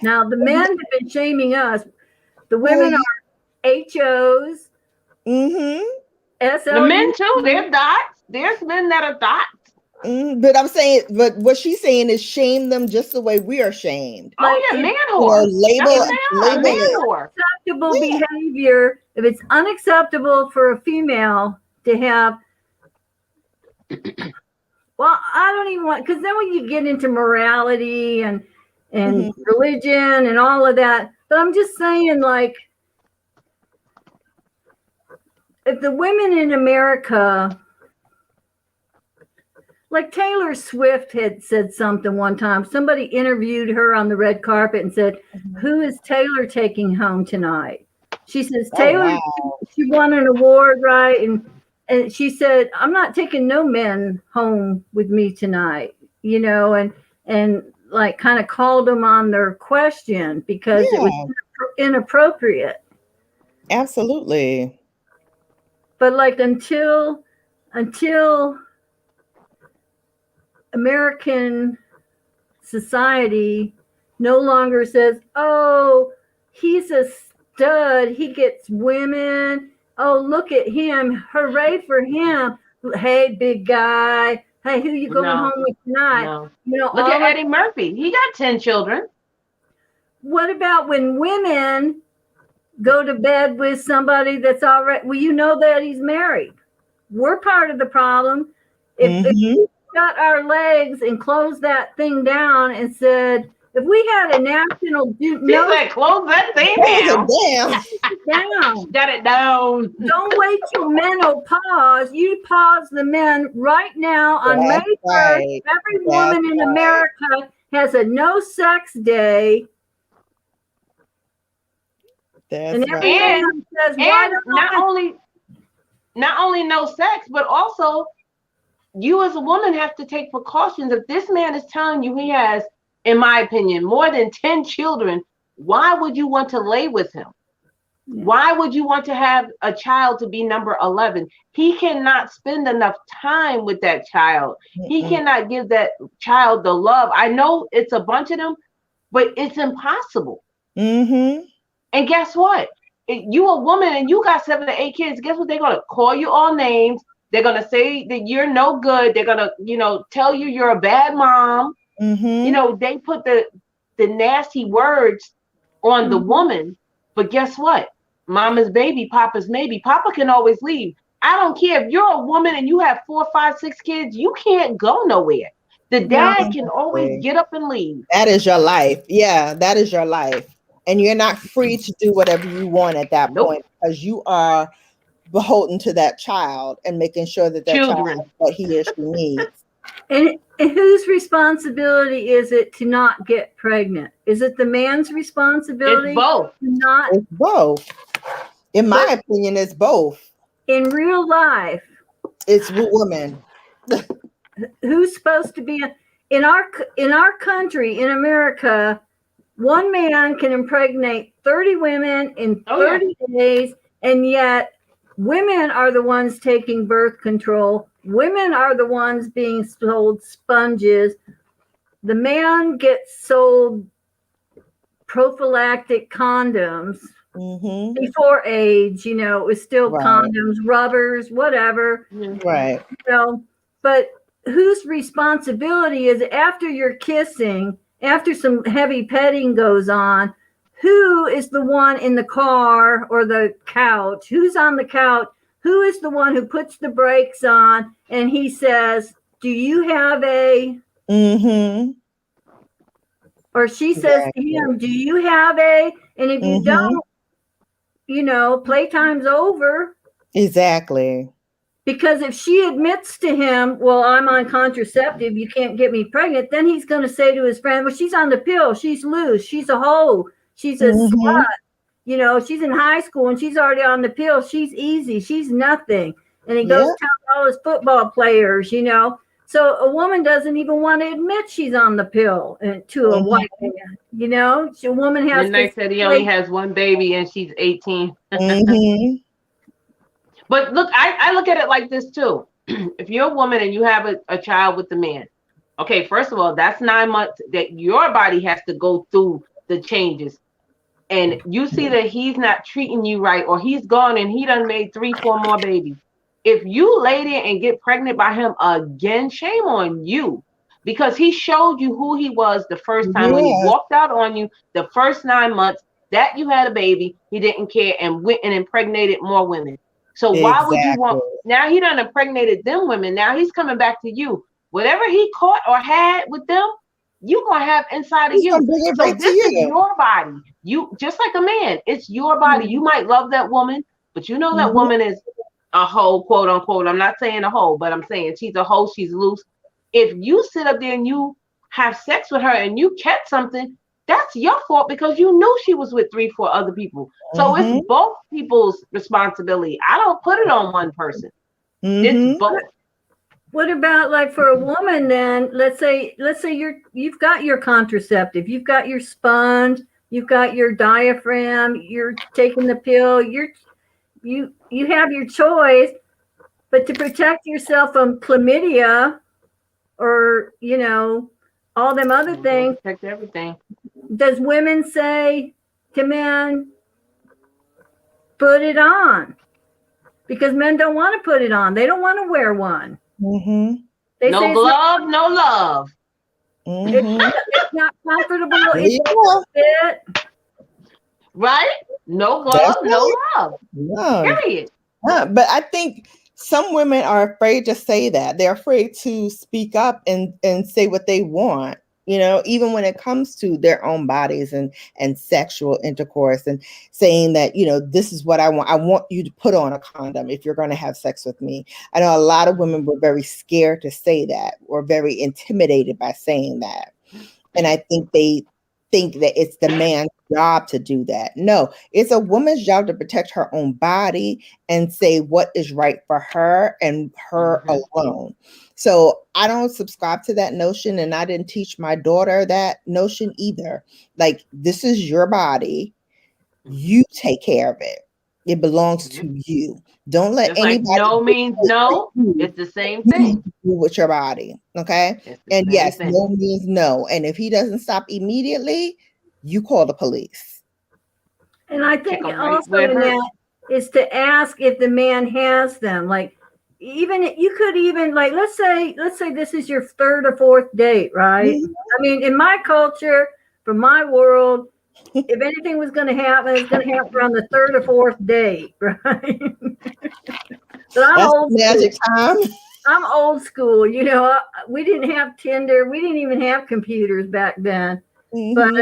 Now the men have been shaming us. The Well, women are HOs, mm-hmm. The men SLU. too, they're dots. There's men that are dots. But I'm saying, but what she's saying is shame them just the way we are shamed. Oh Like yeah, it's man whore. That's Label what they are, label man it. whore. unacceptable Yeah. behavior. If it's unacceptable for a female to have, well, I don't even want, because then when you get into morality and Mhm. religion and all of that, but I'm just saying, like, if the women in America, like Taylor Swift had said something one time. Somebody interviewed her on the red carpet and said, "Who is Taylor taking home tonight?" She says, Oh "Taylor, wow. she won an award, right?" And she said, "I'm not taking no men home with me tonight," and like kind of called them on their question because it was Yeah, inappropriate. absolutely. But like until American society no longer says, "Oh, he's a stud. He gets women. Oh, look at him. Hooray for him. Hey, big guy. Hey, who you going No, home with tonight?" no. Look at All of Eddie Murphy. He got 10 children. what about when women go to bed with somebody that's already, well, you know that he's married. We're part of the problem. If Mm-hmm. we got our legs and closed that thing down and said, if we had a national She no said, close that thing Oh, down. damn. down, Shut it down. don't wait till menopause. You pause the men right now on May That's 1st. right. Every That's woman in right. America has a no sex day. And That's every right. And man says, why and don't not only no sex, but also you as a woman have to take precautions. If this man is telling you he has, in my opinion, more than 10 children, why would you want to lay with him? Why would you want to have a child to be number 11? He cannot spend enough time with that child. He Mm-mm. cannot give that child the love. I know it's a bunch of them, but it's impossible. Mm-hmm. And guess what? If you a woman and you got 7 to 8 kids, guess what? They're gonna call you all names. They're gonna say that you're no good. They're gonna, tell you you're a bad mom. Mm-hmm. They put the nasty words on the Mhm. woman. But guess what? Mama's baby, papa's maybe. Papa can always leave. I don't care if you're a woman and you have 4, 5, 6 kids. You can't go nowhere. The No, dad can always get up and leave. That is your life. Yeah, that is your life. And you're not free to do whatever you want at that Nope. point because you are beholden to that child and making sure that child Children. has what he or she needs. and whose responsibility is it to not get pregnant? Is it the man's It's responsibility both. to not? It's both. In my But opinion, it's both. in real life, It's women. who's supposed to be in our country in America? One man can impregnate 30 women in Oh yeah. 30 days, and yet women are the ones taking birth control. Women are the ones being sold sponges. The man gets sold prophylactic condoms Mm-hmm. before age, it was still Right. condoms, rubbers, whatever, Right. but whose responsibility is it after you're kissing, after some heavy petting goes on, who is the one in the car or the couch? Who's on the couch? Who is the one who puts the brakes on and he says, "Do you have a," Mm-hmm. or she says to Exactly. him, "Do you have a," and if you Mm-hmm. don't, playtime's over. Exactly. Because if she admits to him, well, I'm on contraceptive, you can't get me pregnant, then he's going to say to his friend, well, she's on the pill, she's loose, she's a hoe, she's a slut. She's in high school and she's already on the pill, she's easy, she's nothing. And he goes tell all his football players. So a woman doesn't even want to admit she's on the pill to a white man. A woman has Midnight said he only has one baby and she's 18. But look, I look at it like this too. If you're a woman and you have a child with a man, okay, first of all, that's 9 months that your body has to go through the changes. And you see that he's not treating you right, or he's gone and he done made 3, 4 more babies. If you lay there and get pregnant by him again, shame on you. Because he showed you who he was the first time when he walked out on you the first 9 months that you had a baby. He didn't care and went and impregnated more women. So why would you want, now he done impregnated them women. Now he's coming back to you. Whatever he caught or had with them, you're going to have inside of you. So this is your body. You, just like a man, it's your body. You might love that woman, but you know that woman is a hoe, quote unquote. I'm not saying a hoe, but I'm saying she's a hoe, she's loose. If you sit up there and you have sex with her and you catch something, that's your fault because you knew she was with 3, 4 other people. So it's both people's responsibility. I don't put it on one person. It's both. What about like for a woman then? Let's say you've got your contraceptive, you've got your sponge, you've got your diaphragm, you're taking the pill, you have your choice, but to protect yourself from chlamydia or all them other things, protect everything. Does women say to men, put it on? Because men don't want to put it on. They don't want to wear one. They no glove, no love. It's not comfortable. It's fit. Right? No glove, no love. No. Period. But I think some women are afraid to say that. They're afraid to speak up and say what they want. Even when it comes to their own bodies and sexual intercourse, and saying that, this is what I want. I want you to put on a condom if you're going to have sex with me. I know a lot of women were very scared to say that, or very intimidated by saying that. And I think they think that it's the man's job to do that. No, it's a woman's job to protect her own body and say what is right for her and her alone. So I don't subscribe to that notion, and I didn't teach my daughter that notion either. Like, this is your body. You take care of it. It belongs to you. Don't let anybody. Like no means no. It's the same thing. With your body. Okay. And yes, no means no. And if he doesn't stop immediately, you call the police. And I think also in that is to ask if the man has them. Like, even you could even, like, let's say this is your 3rd or 4th date, right? I mean, in my culture, from my world, if anything was going to happen, it's going to happen on the 3rd or 4th date, right? But I'm old magic time. I'm old school. We didn't have Tinder. We didn't even have computers back then. But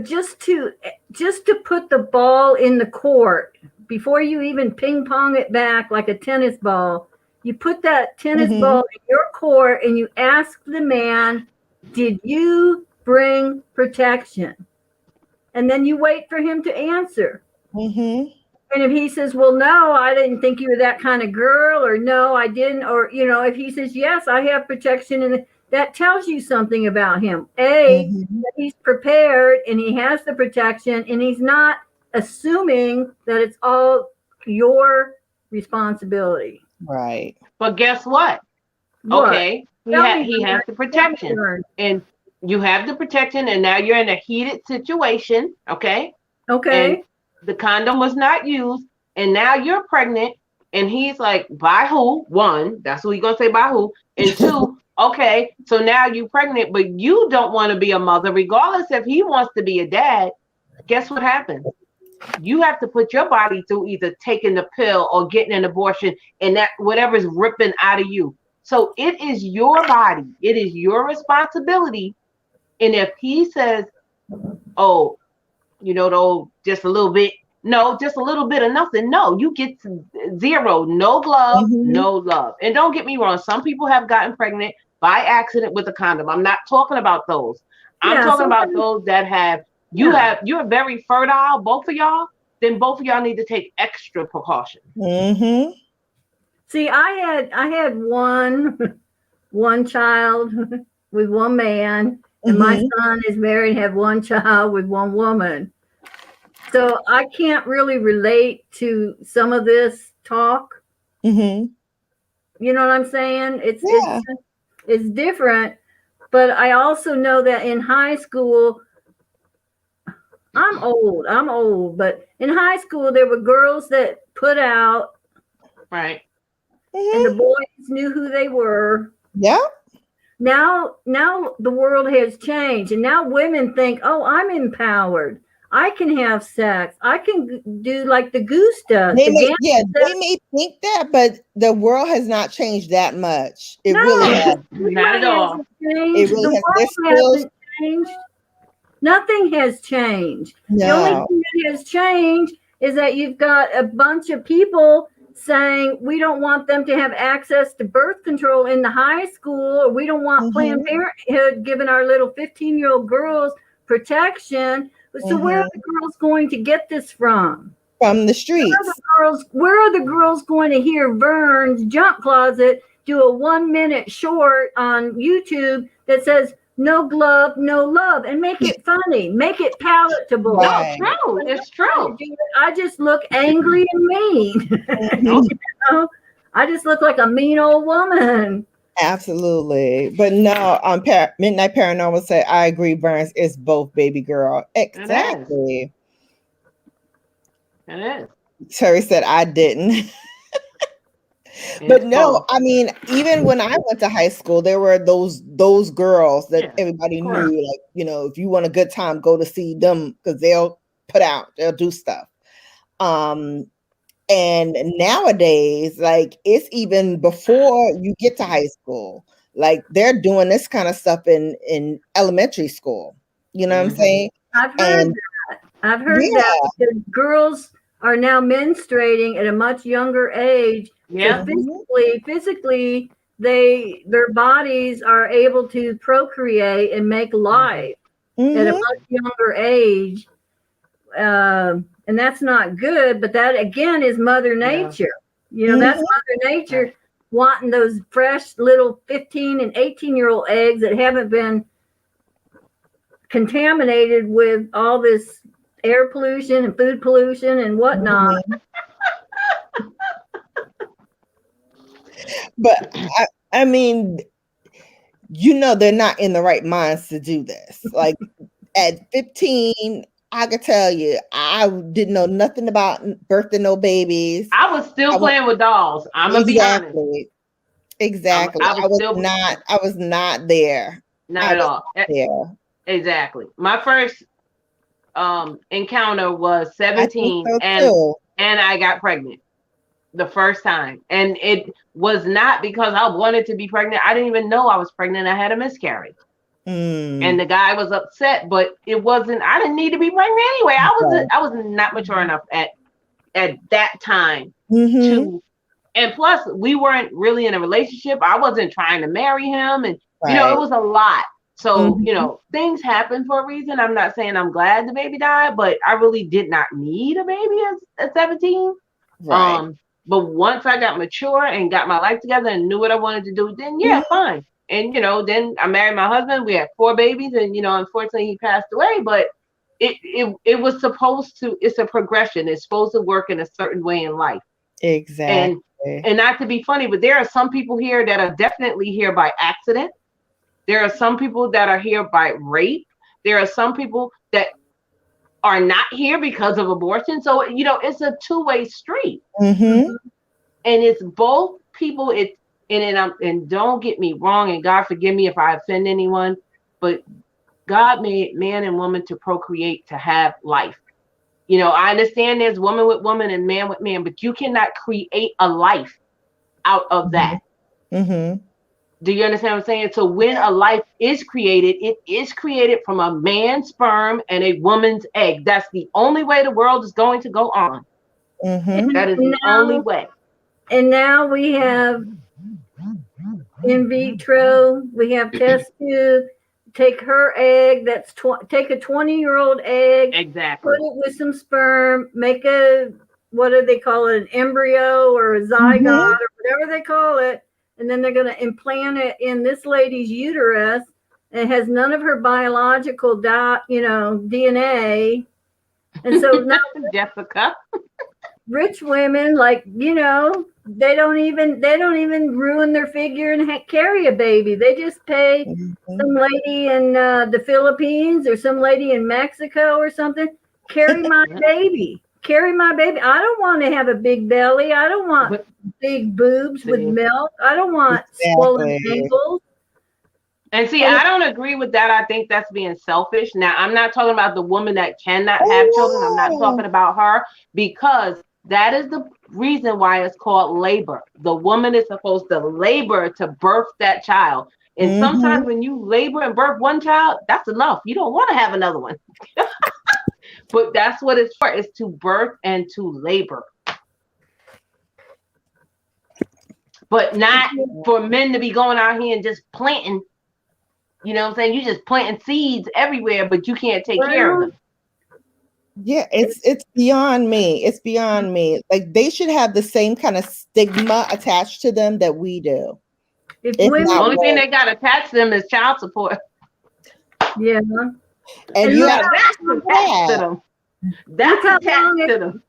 just to put the ball in the court before you even ping pong it back like a tennis ball, you put that tennis ball in your court and you ask the man, did you bring protection? And then you wait for him to answer. And if he says, well, no, I didn't think you were that kind of girl, or no, I didn't, or, if he says, yes, I have protection, and that tells you something about him. That he's prepared and he has the protection and he's not assuming that it's all your responsibility. Right. But guess what? Okay. He has the protection. And you have the protection, and now you're in a heated situation. Okay. And the condom was not used, and now you're pregnant, and he's like, by who? 1, that's what he's gonna say, by who? And 2, okay, so now you're pregnant, but you don't want to be a mother, regardless if he wants to be a dad. Guess what happens? You have to put your body through either taking the pill or getting an abortion, and that whatever's ripping out of you. So it is your body, it is your responsibility. And if he says, oh, though, just a little bit. No, just a little bit of nothing. No, you get zero. No glove, Mm-hmm. no love. And don't get me wrong. Some people have gotten pregnant by accident with a condom. I'm not talking about those. I'm Yeah, talking about sometimes, those that yeah. you're very fertile, both of y'all. Then both of y'all need to take extra precautions. Mm-hmm. See, I had one child with one man, and my Mm-hmm. son is married and have one child with one woman. So I can't really relate to some of this talk. Mm-hmm. You know what I'm saying? Yeah. It's different, but I also know that in high school, I'm old, but in high school there were girls that put out Right. and the Mm-hmm. boys knew who they were. Yeah. Now the world has changed, and now women think, "Oh, I'm empowered. I can have sex. I can do like the Goose does. They The may, gander yeah, does." they may think that, but the world has not changed that much. It really No, has. Not at money all. hasn't It changed. The really has. There's world still hasn't changed. Nothing has changed. The only no. thing that has changed is that you've got a bunch of people saying we don't want them to have access to birth control in the high school, or we don't want Planned Mm-hmm. Parenthood giving our little 15-year-old girls protection. So where are Mm-hmm. the girls going to get this from? From the streets. Where are the girls going to hear Vern's Junk Closet do a 1 minute short on YouTube that says no glove, no love, and make it funny, make it palatable? No, Right. true. It's true. I just look angry and mean. No, Mhm. You know? I just look like a mean old woman. Absolutely. But no, Midnight Paranormal say, I agree, Burns is both, baby girl. it is. Exactly. It is. Terry said, I didn't. But It's no, both. I mean, even when I went to high school, there were those girls that Yeah, everybody of course. knew, like, if you want a good time, go to see them because they'll do stuff. Um, and nowadays, like, it's even before you get to high school, like they're doing this kind of stuff in elementary school. You know what I'm Hmm. saying? I've heard And that. I've heard that yeah. because girls are now menstruating at a much younger age. So Yeah. Mhm. physically, their bodies are able to procreate and make Hmm. life at a Mhm. much younger age. And that's not good, but that again is Mother Yeah. Nature. That's Mhm. Mother Right. Nature wanting those fresh little 15 and 18-year-old eggs that haven't been contaminated with all this air pollution and food pollution and whatnot. Mhm. But I mean, they're not in the right minds to do this. Like at 15, I could tell you, I didn't know nothing about birthing no babies. I was still I went playing with dolls. I'm gonna be honest. exactly, exactly. I was still I was not there. not I at was all. not there. Exactly. My first encounter was I think 17, so and too. I got pregnant the first time, and it was not because I wanted to be pregnant. I didn't even know I was pregnant. I had a miscarriage. And Mm, the guy was upset, but it wasn't. I didn't need to be pregnant anyway. right. I was not mature enough at that time Mm-hmm. to. And plus, we weren't really in a relationship. I wasn't trying to marry him, and it Right. was a lot. So Mm-hmm. things happen for a reason. I'm not saying I'm glad the baby died, but I really did not need a baby at 17. Right. Um, but once I got mature and got my life together and knew what I wanted to do, then yeah, Mm-hmm. fine. And then I married my husband. We had 4 babies, and unfortunately he passed away. But it was supposed to. It's a progression. It's supposed to work in a certain way in life. And Exactly. and not to be funny, but there are some people here that are definitely here by accident. There are some people that are here by rape. There are some people that are not here because of abortion. So it's a two-way street. Mm-hmm. And it's both people. And don't get me wrong, and God forgive me if I offend anyone, but God made man and woman to procreate, to have life. I understand there's woman with woman and man with man, but you cannot create a life out of that. Mm-hmm. Do you understand what I'm saying? So when a life is created, it is created from a man's sperm and a woman's egg. That's the only way the world is going to go on. That is the only way. And now we have in vitro, we have test tube. Take her egg. Take a 20-year-old egg. Exactly. Put it with some sperm. Make a, what do they call it? An embryo or a zygote or whatever they call it. And then they're going to implant it in this lady's uterus. And it has none of her biological DNA. And so now Jessica, rich women, like, they don't even ruin their figure and carry a baby. They just pay some lady in the Philippines or some lady in Mexico or something. Carry my baby. Carry my baby. I don't want to have a big belly. I don't want big boobs with milk. I don't want swollen ankles. And see, I don't agree with that. I think that's being selfish. Now, I'm not talking about the woman that cannot have children. I'm not talking about her, because that is the reason why it's called labor. The woman is supposed to labor to birth that child. And sometimes when you labor and birth one child, that's enough. You don't want to have another one. But that's what it's for. It's to birth and to labor. But not for men to be going out here and just planting. You know what I'm saying? You just planting seeds everywhere, but you can't take care of them. Yeah, it's beyond me. It's beyond me. Like, they should have the same kind of stigma attached to them that we do. The only thing they got attached to them is child support. Yeah. And you have that's attached to them. That's attached to them.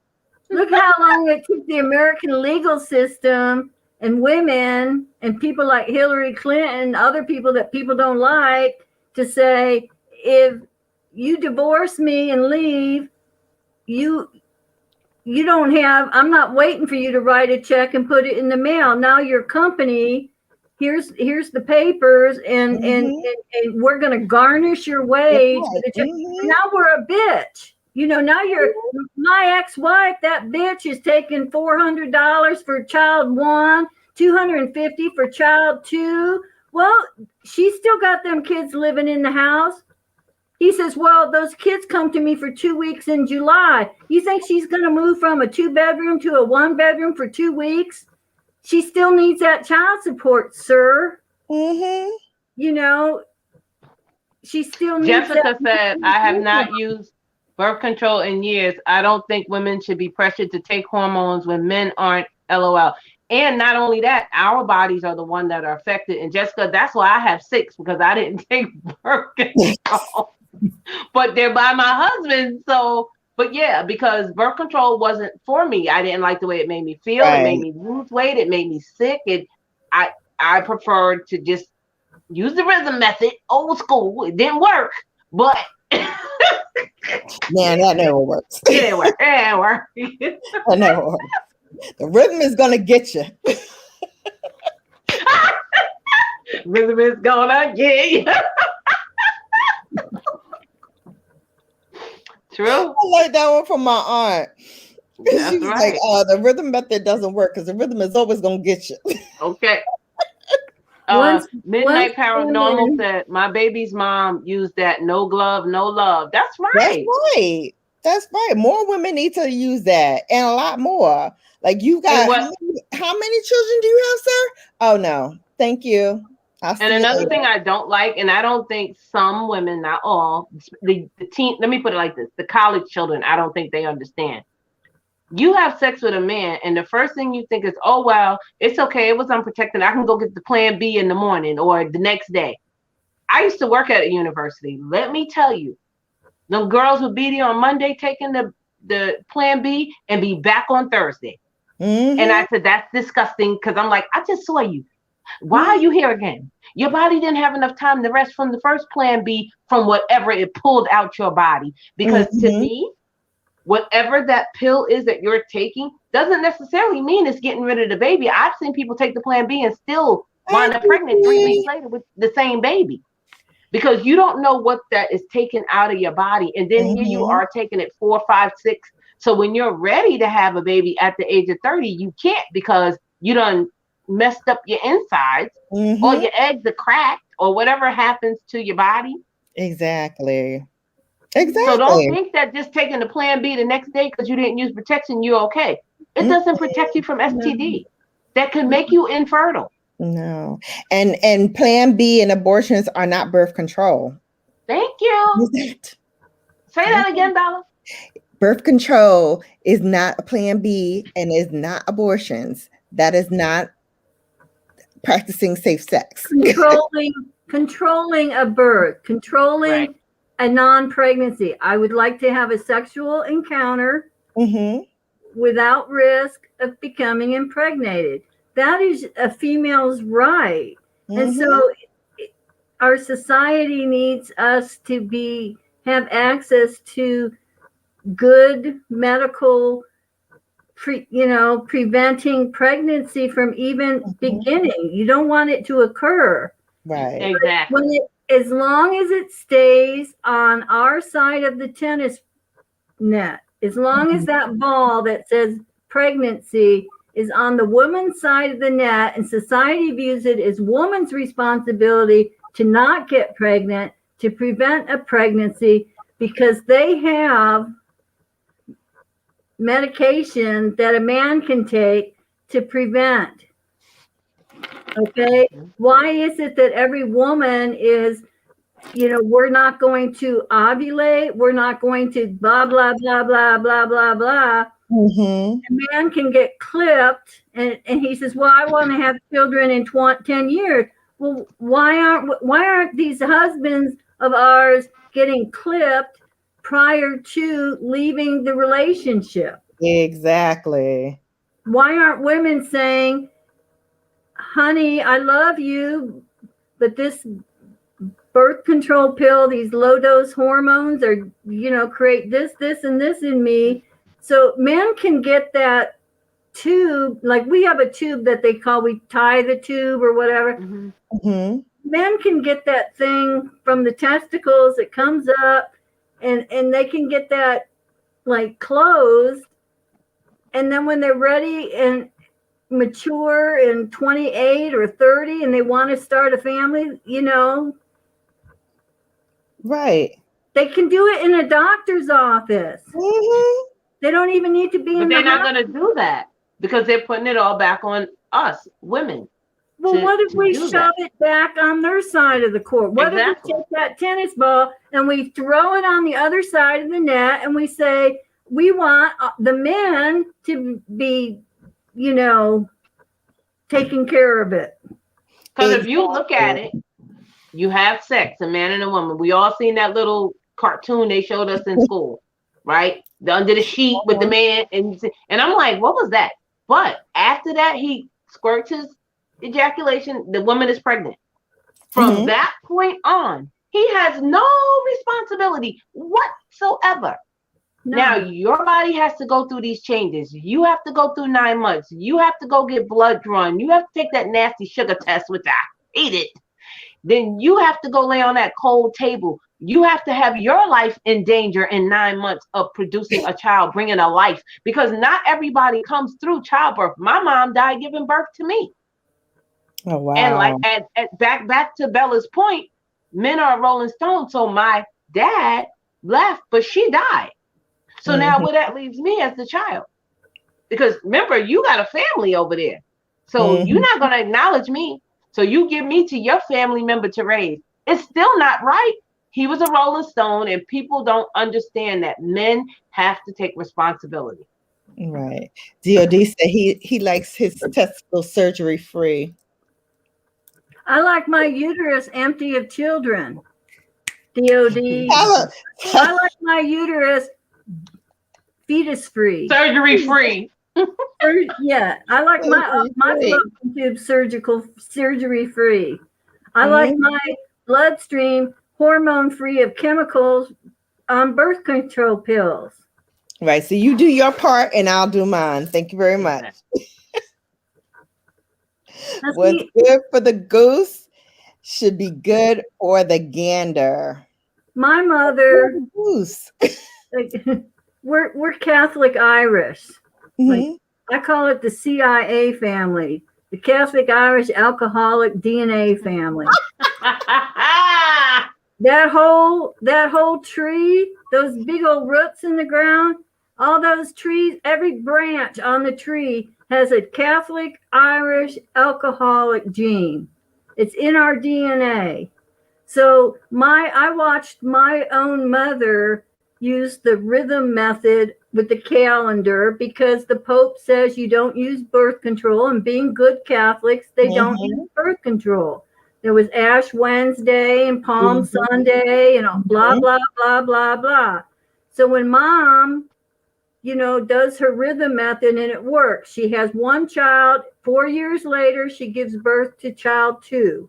Look how long it took the American legal system and women and people like Hillary Clinton, other people that people don't like, to say, if you divorce me and leave, you don't have, I'm not waiting for you to write a check and put it in the mail. Now your company, here's the papers, and we're going to garnish your wage. Now we're a bitch. Now you're my ex-wife. That bitch is taking $400 for child one, $250 for child two. Well, she's still got them kids living in the house. He says, well, those kids come to me for 2 weeks in July. You think she's going to move from a 2-bedroom to a 1-bedroom for 2 weeks? She still needs that child support, sir. She still needs Jessica said, I have not used birth control in years. I don't think women should be pressured to take hormones when men aren't. LOL. And not only that, our bodies are the one that are affected. And Jessica, that's why I have 6, because I didn't take birth control. But they're by my husband. So, but yeah, because birth control wasn't for me. I didn't like the way it made me feel. It made me lose weight. It made me sick. I preferred to just use the rhythm method, old school. It didn't work, but man, that never works. It didn't work. It didn't work. That never works. The rhythm is gonna get you. Rhythm is gonna get you. True. I like that one from my aunt. That's She was right. like, the rhythm method doesn't work because the rhythm is always gonna get you. Okay. Midnight once Paranormal said, my baby's mom used that no glove, no love. That's right. That's right. That's right. More women need to use that, and a lot more. Like, you got how many children do you have, sir? Oh no, thank you. And another thing I don't like, and I don't think some women, not all, the teen, let me put it like this, the college children, I don't think they understand. You have sex with a man, and the first thing you think is, oh, well, it's okay. It was unprotected. I can go get the plan B in the morning or the next day. I used to work at a university. Let me tell you, them girls would be there on Monday taking the plan B and be back on Thursday. And I said, that's disgusting, because I'm like, I just saw you. Why are you here again? Your body didn't have enough time to rest from the first plan B from whatever it pulled out your body. Because to me, whatever that pill is that you're taking doesn't necessarily mean it's getting rid of the baby. I've seen people take the plan B and still wind up pregnant 3 weeks later with the same baby. Because you don't know what that is taken out of your body. And then here you are taking it 4, 5, 6. So when you're ready to have a baby at the age of 30, you can't, because you done messed up your insides, or your eggs are cracked, or whatever happens to your body. Exactly. So don't think that just taking the Plan B the next day because you didn't use protection, you're okay. It doesn't protect you from STD. That could make you infertile. No. And Plan B and abortions are not birth control. Thank you. Say that again, Bella. Birth control is not a Plan B and is not abortions. That is not practicing safe sex. Controlling a birth, controlling a non-pregnancy. I would like to have a sexual encounter without risk of becoming impregnated. That is a female's right. And so our society needs us to have access to good medical, preventing pregnancy from even beginning. You don't want it to occur. Right. Exactly. As long as it stays on our side of the tennis net, as long as that ball that says pregnancy is on the woman's side of the net, and society views it as woman's responsibility to not get pregnant, to prevent a pregnancy, because they have medication that a man can take to prevent. Okay, why is it that every woman is, we're not going to ovulate, we're not going to blah, blah, blah, blah, blah, blah, blah. A man can get clipped and he says, well, I want to have children in 10 years. Well, why aren't these husbands of ours getting clipped prior to leaving the relationship? Exactly. Why aren't women saying, honey, I love you, but this birth control pill, these low dose hormones are, create this, and this in me. So men can get that tube, like we have a tube that we tie the tube or whatever. Men can get that thing from the testicles. It comes up and they can get that like closed. And then when they're ready and mature in 28 or 30 and they want to start a family, right, they can do it in a doctor's office. They don't even need to be but they're not going to do that because they're putting it all back on us women. Well, what if we shove it back on their side of the court? What if we take that tennis ball and we throw it on the other side of the net and we say, we want the men to be, taking care of it? Because if you look at it, you have sex, a man and a woman. We all seen that little cartoon they showed us in school, right? Under the sheet with the man. And I'm like, what was that? But after that, he squirts his ejaculation, the woman is pregnant. From that point on, he has no responsibility whatsoever. No. Now, your body has to go through these changes. You have to go through 9 months. You have to go get blood drawn. You have to take that nasty sugar test, which I hate it. Then you have to go lay on that cold table. You have to have your life in danger in 9 months of producing a child, bringing a life, because not everybody comes through childbirth. My mom died giving birth to me. Oh, wow. And like back to Bella's point, men are a rolling stone. So my dad left, but she died. So now where that leaves me as the child. Because remember, you got a family over there. So you're not going to acknowledge me. So you give me to your family member to raise. It's still not right. He was a rolling stone, and people don't understand that men have to take responsibility. Right. DOD said he likes his testicle surgery free. I like my uterus empty of children. DOD. I like my uterus fetus free. Surgery free. Yeah, I like my fallopian tube surgery free. I like my bloodstream hormone free of chemicals on birth control pills. Right. So you do your part and I'll do mine. Thank you very much. What's good for the goose should be good for the gander. My mother, goose. we're Catholic Irish. Like, I call it the CIA family, the Catholic Irish alcoholic DNA family. That whole tree, those big old roots in the ground, all those trees, every branch on the tree has a Catholic Irish alcoholic gene. It's in our DNA. So I watched my own mother use the rhythm method with the calendar because the Pope says you don't use birth control, and being good Catholics, they don't use birth control. There was Ash Wednesday and Palm Sunday and blah, blah, blah, blah, blah. So when mom, does her rhythm method and it works, she has one child. 4 years later, she gives birth to child 2.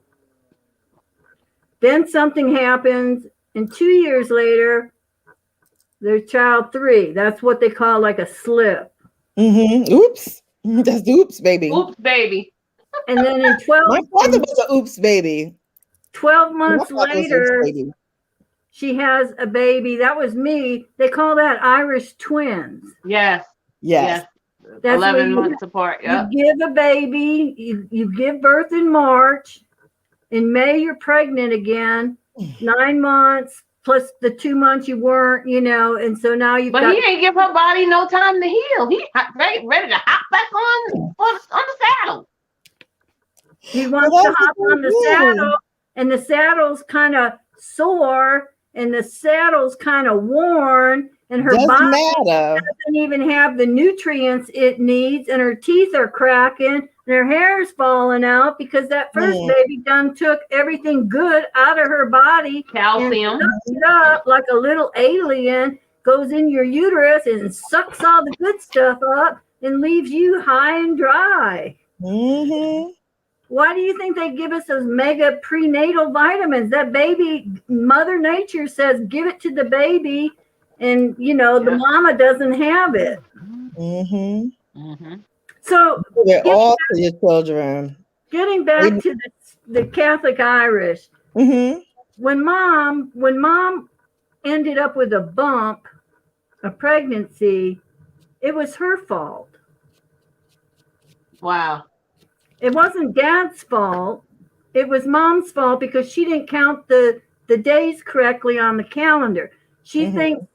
Then something happens, and 2 years later, there's child 3. That's what they call like a slip. Oops. That's oops, baby. Oops, baby. And then in 12 My father was an oops baby. 12 months later, she has a baby. That was me. They call that Irish twins. Yes. Yes. That's 11 months apart. Yep. You give a baby, you give birth in March. In May, you're pregnant again. 9 months plus the 2 months you weren't, and so now you've But he ain't give her body no time to heal. He ready to hop back on the saddle. He wants to hop on the saddle, and the saddle's kind of sore, and the saddle's kind of worn, and her body doesn't even have the nutrients it needs, and her teeth are cracking, and her hair's falling out because that first baby done took everything good out of her body. Calcium. And sucks it up like a little alien, goes in your uterus and sucks all the good stuff up and leaves you high and dry. Why do you think they give us those mega prenatal vitamins? That baby, Mother Nature says, give it to the baby, and the mama doesn't have it. So they're all for your children. Getting back to the Catholic Irish, when mom ended up with a bump, a pregnancy, it was her fault. Wow. It wasn't dad's fault. It was mom's fault because she didn't count the days correctly on the calendar. She thinks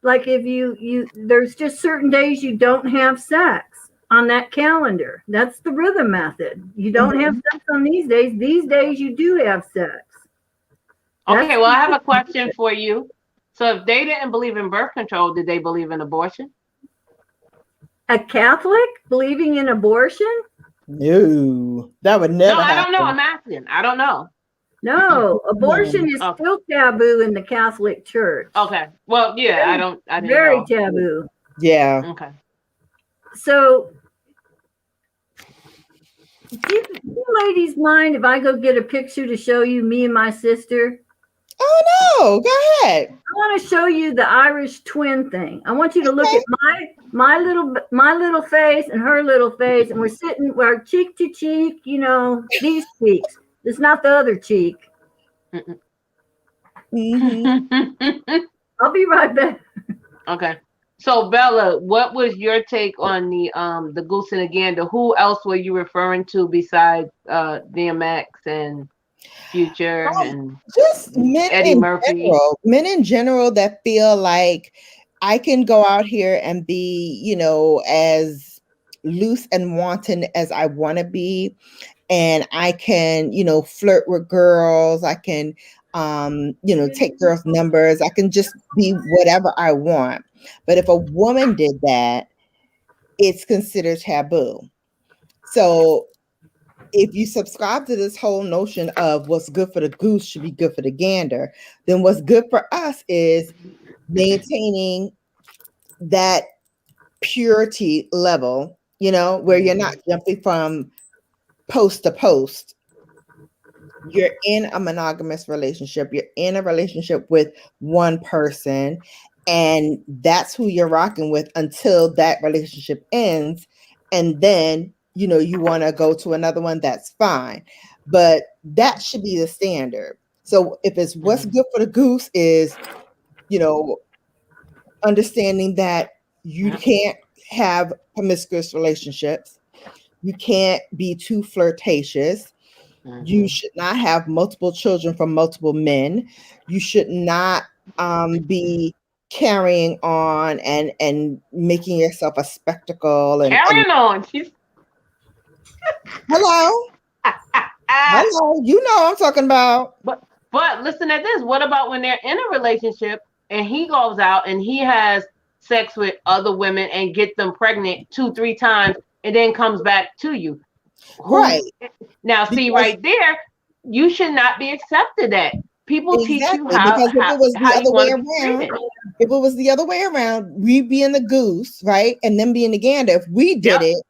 like if you there's just certain days you don't have sex on that calendar. That's the rhythm method. You don't have sex on these days. These days you do have sex. Okay, well, I have a question for you. So if they didn't believe in birth control, did they believe in abortion? A Catholic believing in abortion? No, that would never happen. I don't know. I'm asking. I don't know. No, abortion is still taboo in the Catholic Church. Okay. Well, yeah, I didn't very know. taboo. Yeah. Okay. So, do you ladies mind if I go get a picture to show you me and my sister? Oh no, go ahead. I want to show you the Irish twin thing. I want you to look at my little face and her little face, and we're cheek to cheek, these cheeks. It's not the other cheek. I'll be right back. Okay. So Bella, what was your take on the Goose and the Gander? Who else were you referring to besides DMX and Future and just men Eddie Murphy? Men in general that feel like I can go out here and be, as loose and wanton as I want to be, and I can, flirt with girls. I can, take girls' numbers. I can just be whatever I want. But if a woman did that, it's considered taboo. So if you subscribe to this whole notion of what's good for the goose should be good for the gander, then what's good for us is maintaining that purity level, where you're not jumping from post to post. You're in a monogamous relationship. You're in a relationship with one person, and that's who you're rocking with until that relationship ends. And then, you want to go to another one, that's fine. But that should be the standard. So if it's what's good for the goose is, understanding that you can't have promiscuous relationships. You can't be too flirtatious. You should not have multiple children from multiple men. You should not be carrying on and making yourself a spectacle. And Carrying on. She's hello, hello. You know what I'm talking about. But listen at this. What about when they're in a relationship and he goes out and he has sex with other women and get them pregnant 2-3 times and then comes back to you? Right. Now, see, right there, you should not be accepted that. People teach you how, because if it was the other way around, if it was the other way around, we'd be in the goose, right? And them being the gander. If we did it,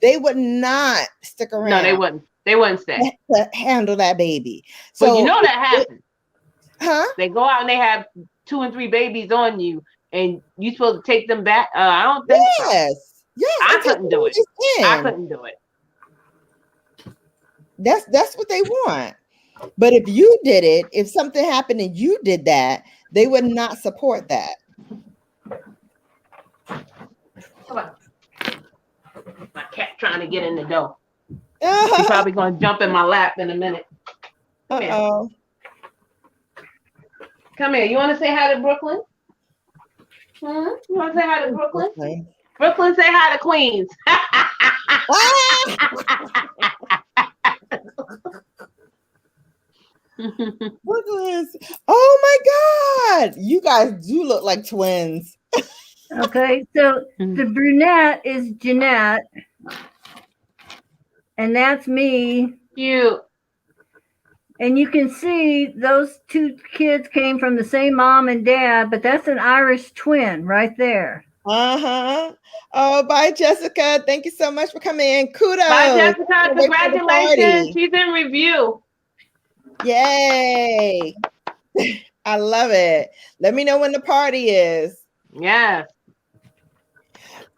they would not stick around. No, they wouldn't. They wouldn't stay to handle that baby. So but you know that happens. Huh? They go out and they have 2 and 3 babies on you, and you supposed to take them back. I don't think so. Yes. I couldn't do it. I couldn't do it. That's what they want. But if you did it, if something happened and you did that, they would not support that. Come on. My cat trying to get in the door. She's probably going to jump in my lap in a minute. Uh-oh. Come here. You want to say hi to Brooklyn? You want to say hi to Brooklyn? Okay. Brooklyn, say hi to Queens. Oh my God. You guys do look like twins. Okay, so the brunette is Jeanette. And that's me. Cute. And you can see those 2 kids came from the same mom and dad, but that's an Irish twin right there. Uh-huh. Oh, bye, Jessica. Thank you so much for coming in. Kudos. Bye, Jessica. Congratulations. She's in review. Yay. I love it. Let me know when the party is. Yes.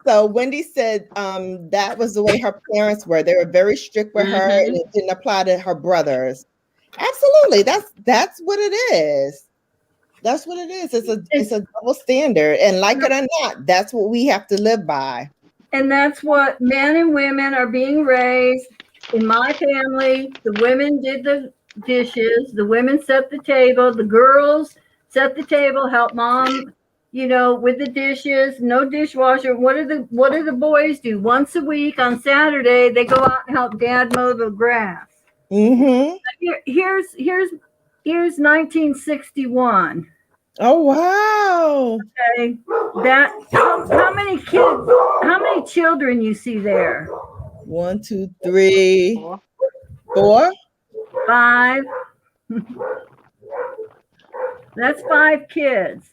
So Wendy said that was the way her parents were. They were very strict with her, and it didn't apply to her brothers. Absolutely. That's what it is. That's what it is. It's a double standard. And like it or not, that's what we have to live by. And that's what men and women are being raised. In my family, the women did the dishes, the women set the table, the girls set the table, help mom, with the dishes, no dishwasher. What do the boys do? Once a week on Saturday, they go out and help dad mow the grass. Mm-hmm. Here's 1961. Oh wow. Okay. How many kids, how many children you see there? 1, 2, 3, 4. 5. That's 5 kids.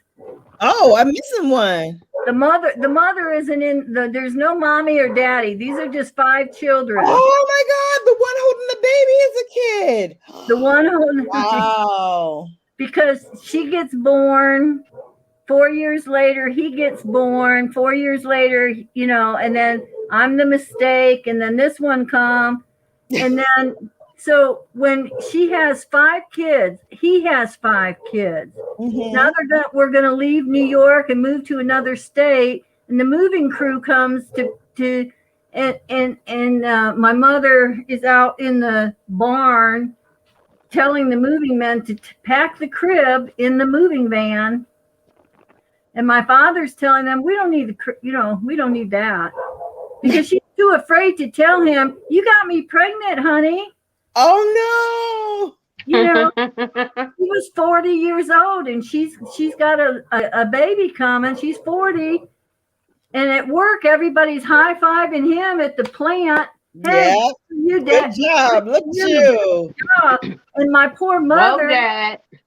Oh, I'm missing one. The mother isn't in there's no mommy or daddy. These are just 5 children. Oh my God, the one holding the baby is a kid. The one holding wow. Because she gets born 4 years later, he gets born 4 years later, and then I'm the mistake, and then this one come, and then so when she has 5 kids, he has 5 kids. Mm-hmm. Now we're going to leave New York and move to another state, and the moving crew comes and my mother is out in the barn telling the moving men to pack the crib in the moving van, and my father's telling them we don't need we don't need that, because she's too afraid to tell him, you got me pregnant, honey. Oh no. He was 40 years old, and she's got a baby coming. She's 40, and at work everybody's high-fiving him at the plant. Hey, yeah. You dad. Good job. Look at you. And my poor mother,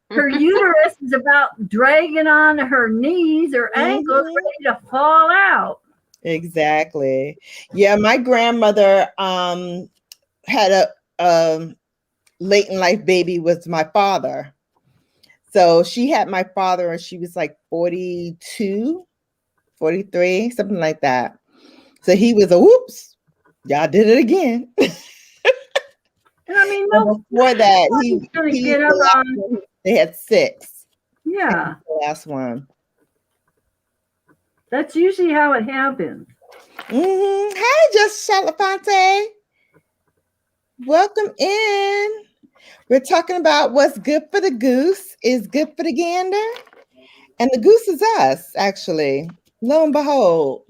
her uterus is about dragging on her knees or ankles, ready to fall out. Exactly. Yeah, my grandmother had a late in life baby with my father. So she had my father and she was like 42, 43, something like that. So he was a whoops. Y'all did it again. And I mean, before that, they had 6. Yeah. The last one. That's usually how it happens. Hey, Just Chalafante. Welcome in. We're talking about what's good for the goose is good for the gander. And the goose is us, actually. Lo and behold.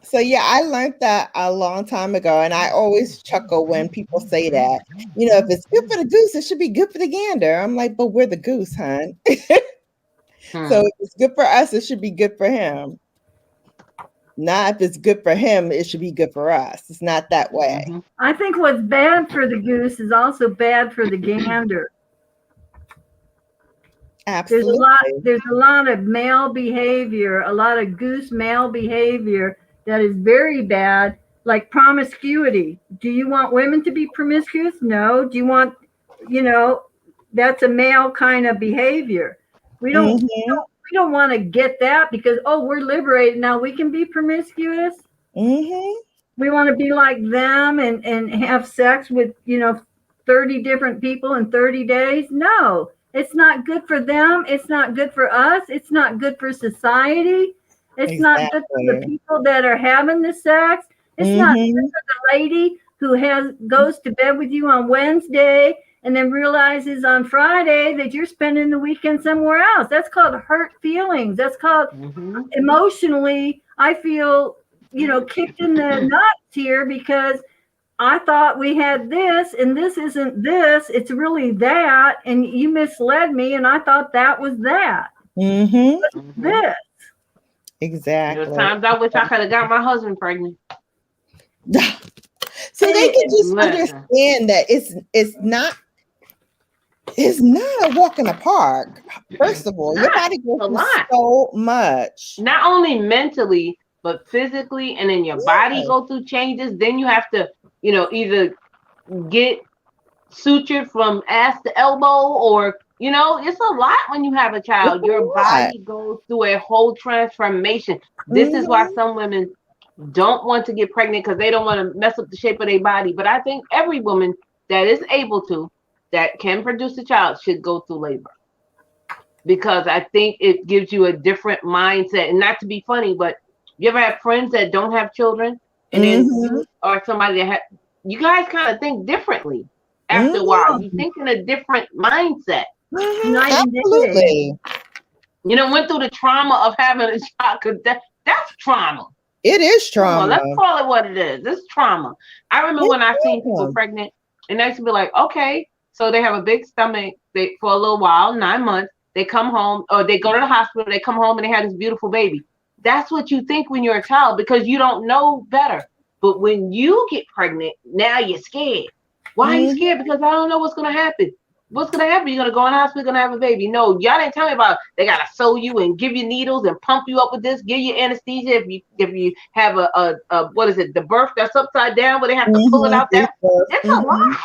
So yeah, I learned that a long time ago, and I always chuckle when people say that. If it's good for the goose, it should be good for the gander. I'm like, but we're the goose, hon. So if it's good for us, it should be good for him. Not if it's good for him, it should be good for us. It's not that way. I think what's bad for the goose is also bad for the gander. Absolutely. There's a lot of male behavior, a lot of goose male behavior that is very bad, like promiscuity. Do you want women to be promiscuous? No. Do you want, that's a male kind of behavior. We don't want to get that because we're liberated now. We can be promiscuous. We want to be like them and have sex with 30 different people in 30 days. No. It's not good for them. It's not good for us. It's not good for society. It's not good for the people that are having the sex. It's not good for the lady who goes to bed with you on Wednesday and then realizes on Friday that you're spending the weekend somewhere else. That's called hurt feelings. That's called emotionally, I feel, kicked in the nuts here because I thought we had this and this isn't this. It's really that. And you misled me. And I thought that was that. This. Exactly. There were times I wish I could have got my husband pregnant. So they can just understand that it's not a walk in the park. First of all, your body goes through so much. Not only mentally, but physically, and then your body go through changes. Then you have to either get sutured from ass to elbow or, it's a lot when you have a child. Your body goes through a whole transformation. This is why some women don't want to get pregnant because they don't want to mess up the shape of their body. But I think every woman that is able to, that can produce a child should go through labor. Because I think it gives you a different mindset. And not to be funny, but you ever have friends that don't have children? And then you are somebody that you guys kind of think differently after a while. You think in a different mindset. Absolutely. Went through the trauma of having a child because that's trauma. It is trauma. Let's call it what it is. It's trauma. I remember when I seen people pregnant, and I used to be like, okay, so they have a big stomach for a little while, 9 months. They come home, or they go to the hospital, they come home, and they have this beautiful baby. That's what you think when you're a child because you don't know better. But when you get pregnant, now you're scared. Why are you scared? Because I don't know what's going to happen. What's going to happen? You're going to go in the hospital, you're going to have a baby. No, y'all didn't tell me about it. They got to sew you and give you needles and pump you up with this, give you anesthesia if you have the birth that's upside down where they have to pull it out there. It's a lot.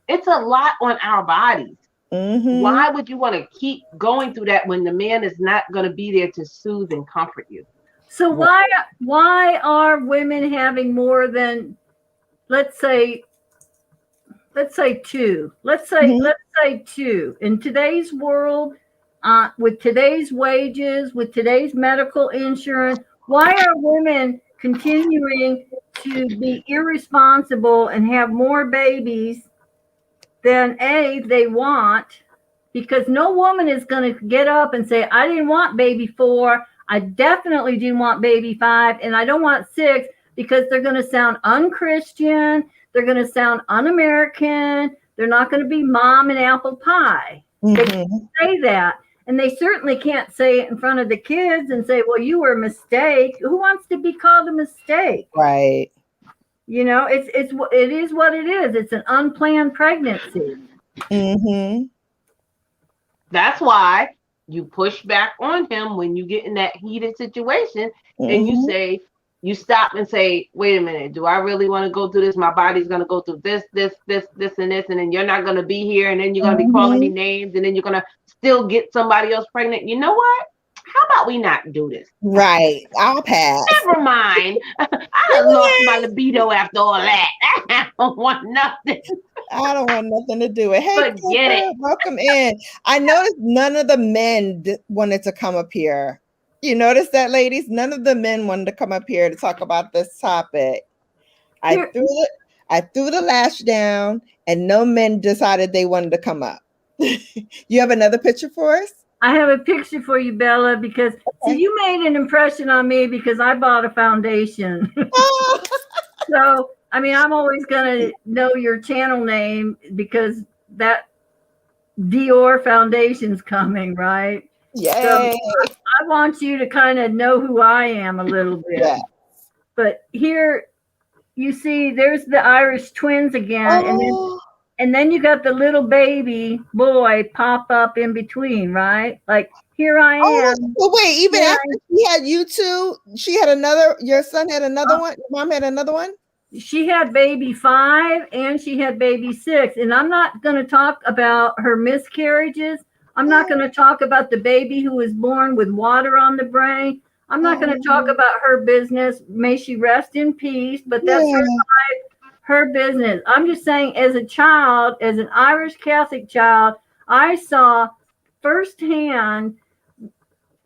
It's a lot on our bodies. Why would you want to keep going through that when the man is not going to be there to soothe and comfort you? So why are women having more than, let's say two? Let's say two. In today's world, with today's wages, with today's medical insurance, why are women continuing to be irresponsible and have more babies than they want? Because no woman is going to get up and say, I didn't want baby 4. I definitely didn't want baby 5. And I don't want 6 because they're going to sound unchristian. They're going to sound un-American. They're not going to be mom and apple pie. They can't say that. And they certainly can't say it in front of the kids and say, well, you were a mistake. Who wants to be called a mistake? Right. It is what it is. It's an unplanned pregnancy. That's why you push back on him when you get in that heated situation and you stop and say, wait a minute, do I really want to go through this? My body's going to go through this, and this, and then you're not going to be here. And then you're going to be calling me names, and then you're going to still get somebody else pregnant. You know what? How about we not do this? Right. I'll pass. Never mind. I lost my libido after all that. I don't want nothing. I don't want nothing to do with it. Hey, forget it. Welcome in. I noticed none of the men wanted to come up here. You notice that, ladies? None of the men wanted to come up here to talk about this topic. I threw the lash down, and no men decided they wanted to come up. You have another picture for us? I have a picture for you, Bella, because see, you made an impression on me because I bought a foundation. So, I mean, I'm always going to know your channel name because that Dior foundation's coming, right? Yay! So I want you to kind of know who I am a little bit. Yeah. But here you see there's the Irish twins again, and then you got the little baby boy pop up in between, right? Like here I am. So wait, even after she had you two, she had another. Your son had another one. Your mom had another one. She had baby 5 and she had baby 6, and I'm not going to talk about her miscarriages. I'm not going to talk about the baby who was born with water on the brain. I'm not going to talk about her business. May she rest in peace, but that's her life, her business. I'm just saying, as a child, as an Irish Catholic child, I saw firsthand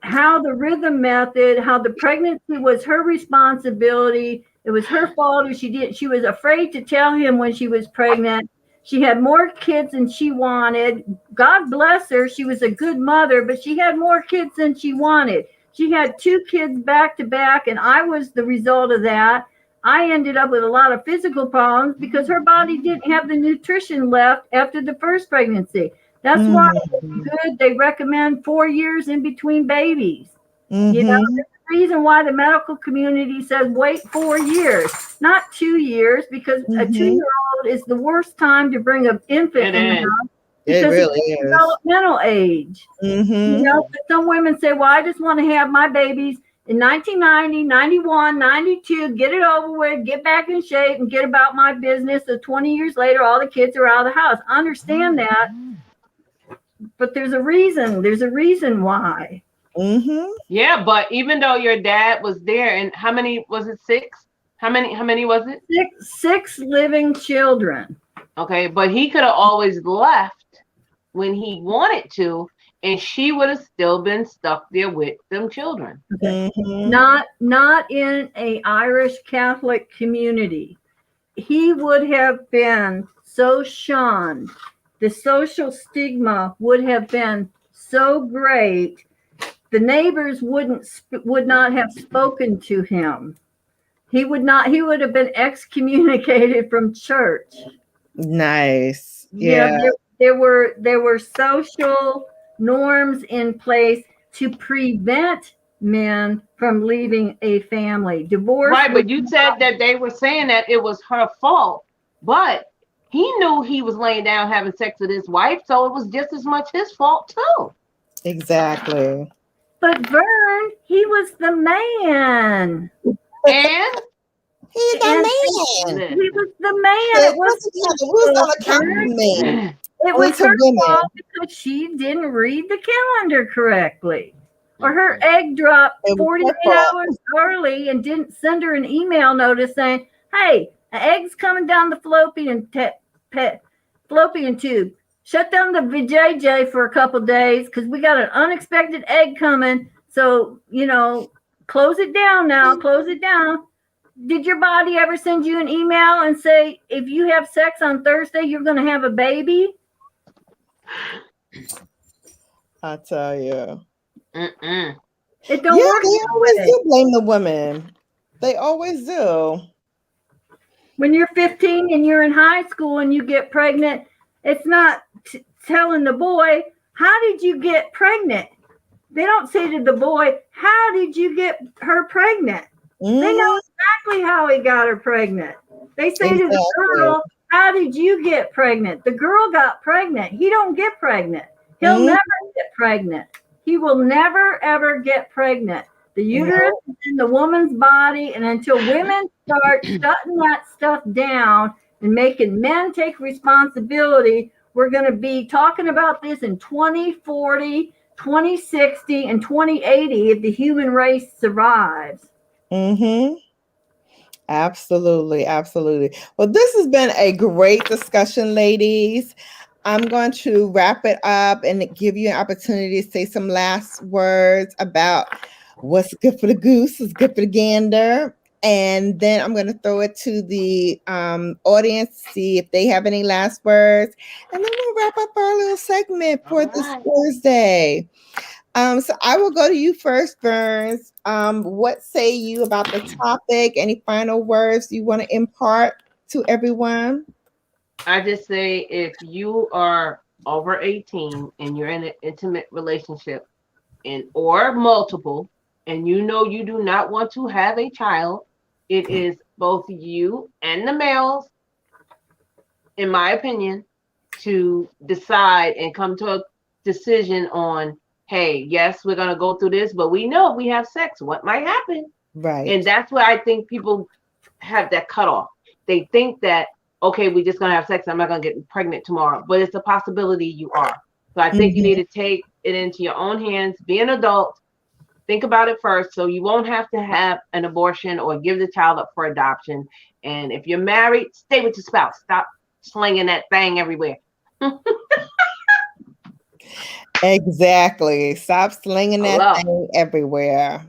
how the rhythm method, how the pregnancy was her responsibility. It was her fault if she did. She was afraid to tell him when she was pregnant. She had more kids than she wanted. God bless her. She was a good mother, but she had more kids than she wanted. She had 2 kids back to back, and I was the result of that. I ended up with a lot of physical problems because her body didn't have the nutrition left after the first pregnancy. That's why it's good. They recommend 4 years in between babies. You know, there's a reason why the medical community says wait 4 years, not 2 years, because a 2-year-old is the worst time to bring an infant in the house. Because it really is developmental age. You know, but some women say, well, I just want to have my babies in 1990, 91, 92, get it over with, get back in shape, and get about my business. So 20 years later, all the kids are out of the house. I understand that. But there's a reason. There's a reason why. Yeah, but even though your dad was there, and how many was it? 6? How many was it? 6 living children. Okay, but he could have always left when he wanted to, and she would have still been stuck there with them children. Not in a Irish Catholic community. He would have been so shunned. The social stigma would have been so great. The neighbors would not have spoken to him. He would have been excommunicated from church. Nice. Yeah. There were social norms in place to prevent men from leaving a family. Divorce. Right, but you said that they were saying that it was her fault. But he knew he was laying down having sex with his wife, so it was just as much his fault too. Exactly. But Vern, he was the man. And he's the man. He was the man. It was her fault because she didn't read the calendar correctly. Or her egg dropped 48 hours early and didn't send her an email notice saying, hey, an egg's coming down the fallopian tube. Shut down the VJJ for a couple days because we got an unexpected egg coming. So, you know, close it down now. Close it down. Did your body ever send you an email and say, if you have sex on Thursday, you're going to have a baby? I tell you. It don't work. They always do blame the women. They always do. When you're 15 and you're in high school and you get pregnant, it's not telling the boy, how did you get pregnant? They don't say to the boy, how did you get her pregnant? They know exactly how he got her pregnant. They say to the girl, how did you get pregnant? The girl got pregnant. He don't get pregnant. He'll never get pregnant. He will never, ever get pregnant. The uterus is in the woman's body, and until women start shutting that stuff down and making men take responsibility, we're going to be talking about this in 2040, 2060, and 2080 if the human race survives. Absolutely. Absolutely. Well, this has been a great discussion, ladies. I'm going to wrap it up and give you an opportunity to say some last words about What's good for the goose is good for the gander. And then I'm going to throw it to the audience, see if they have any last words. And then we'll wrap up our little segment for this Thursday. So I will go to you first, Burns. What say you about the topic? Any final words you want to impart to everyone? I just say if you are over 18 and you're in an intimate relationship and or multiple, and you know you do not want to have a child, it is both you and the males, in my opinion, to decide and come to a decision on, hey, yes, we're going to go through this, but we know if we have sex, what might happen? Right. And that's where I think people have that cutoff. They think that, okay, we're just going to have sex. I'm not going to get pregnant tomorrow, but it's a possibility you are. So I think you need to take it into your own hands, be an adult, think about it first, so you won't have to have an abortion or give the child up for adoption. And if you're married, stay with your spouse. Stop slinging that thing everywhere. Exactly. Stop slinging that thing everywhere.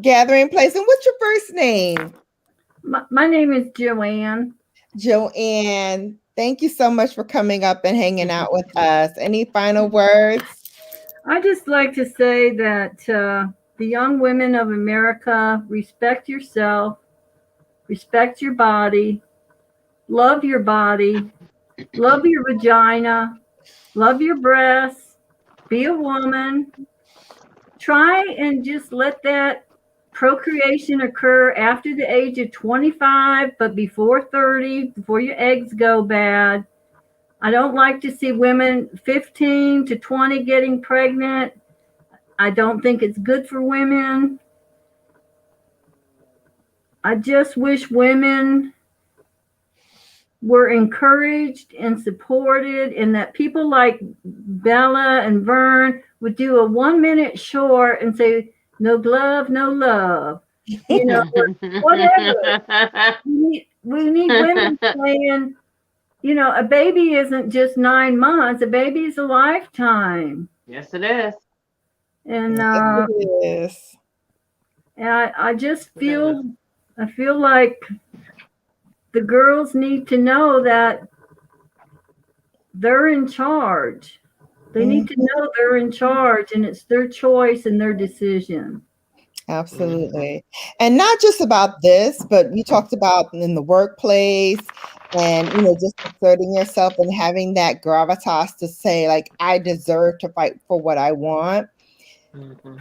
Gathering place. And what's your first name? My name is Joanne. Joanne, thank you so much for coming up and hanging out with us. Any final words? I just like to say that the young women of America, respect yourself, respect your body, love your body, love your vagina, love your breasts, be a woman. Try and just let that procreation occur after the age of 25, but before 30, before your eggs go bad. I don't like to see women 15 to 20 getting pregnant. I don't think it's good for women. I just wish women were encouraged and supported, and that people like Bella and Vern would do a 1 minute short and say, no glove, no love. You know, whatever. We need women saying, you know, a baby isn't just 9 months, a baby is a lifetime. Yes, it is. And it is. And I just feel, I feel like the girls need to know that they're in charge. They need to know they're in charge, and it's their choice and their decision. Absolutely. And not just about this, but you talked about in the workplace and, you know, just asserting yourself and having that gravitas to say, like, I deserve to fight for what I want.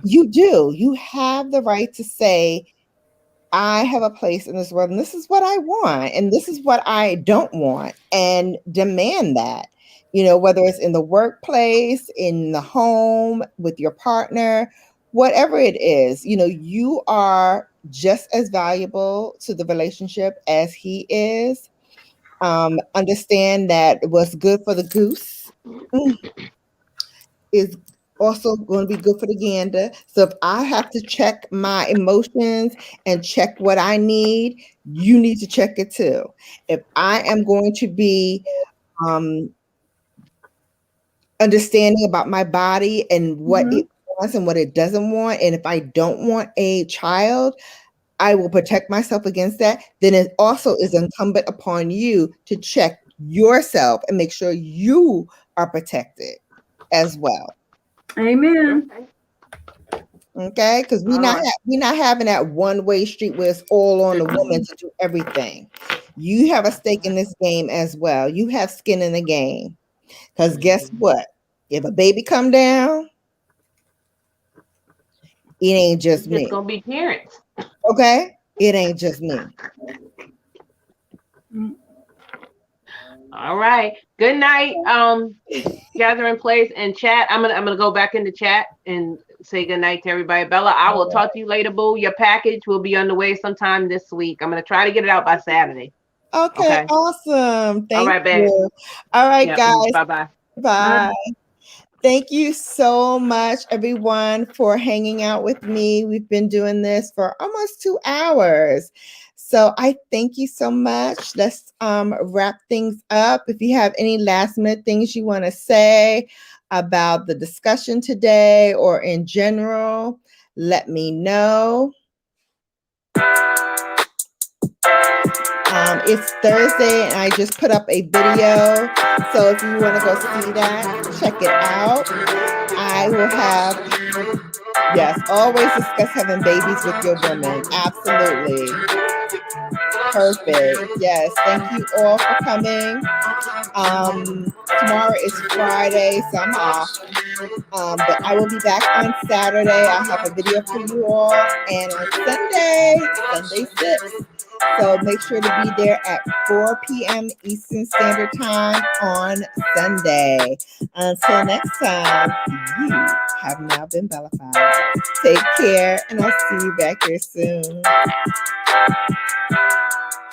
You do. You have the right to say, I have a place in this world, and this is what I want, and this is what I don't want, and demand that, you know, whether it's in the workplace, in the home, with your partner, whatever it is, you know, you are just as valuable to the relationship as he is. Understand that what's good for the goose is also going to be good for the gander. So if I have to check my emotions and check what I need, you need to check it too. If I am going to be understanding about my body and what it wants and what it doesn't want, and if I don't want a child, I will protect myself against that. Then it also is incumbent upon you to check yourself and make sure you are protected as well. Amen. Okay, because we're not having that one-way street where it's all on the woman to do everything. You have a stake in this game as well. You have skin in the game. Because guess what? If a baby come down, it ain't just me. It's gonna be parents. Okay, it ain't just me. All right. Good night. Gathering place and chat. I'm gonna go back into chat and say good night to everybody. Bella, I will talk to you later, boo. Your package will be on the way sometime this week. I'm gonna try to get it out by Saturday. Okay. Awesome. Thank you. Babe. All right, guys. Bye-bye. Bye. Thank you so much, everyone, for hanging out with me. We've been doing this for almost 2 hours. So I thank you so much. Let's wrap things up. If you have any last minute things you want to say about the discussion today or in general, let me know. It's Thursday and I just put up a video. So if you want to go see that, check it out. I will have, yes, always discuss having babies with your woman. Absolutely. Perfect. Yes. Thank you all for coming. Tomorrow is Friday, so I'm off. But I will be back on Saturday. I'll have a video for you all. And on Sunday 6. So make sure to be there at 4 p.m. Eastern Standard Time on Sunday. Until next time, you have now been bellified. Take care, and I'll see you back here soon.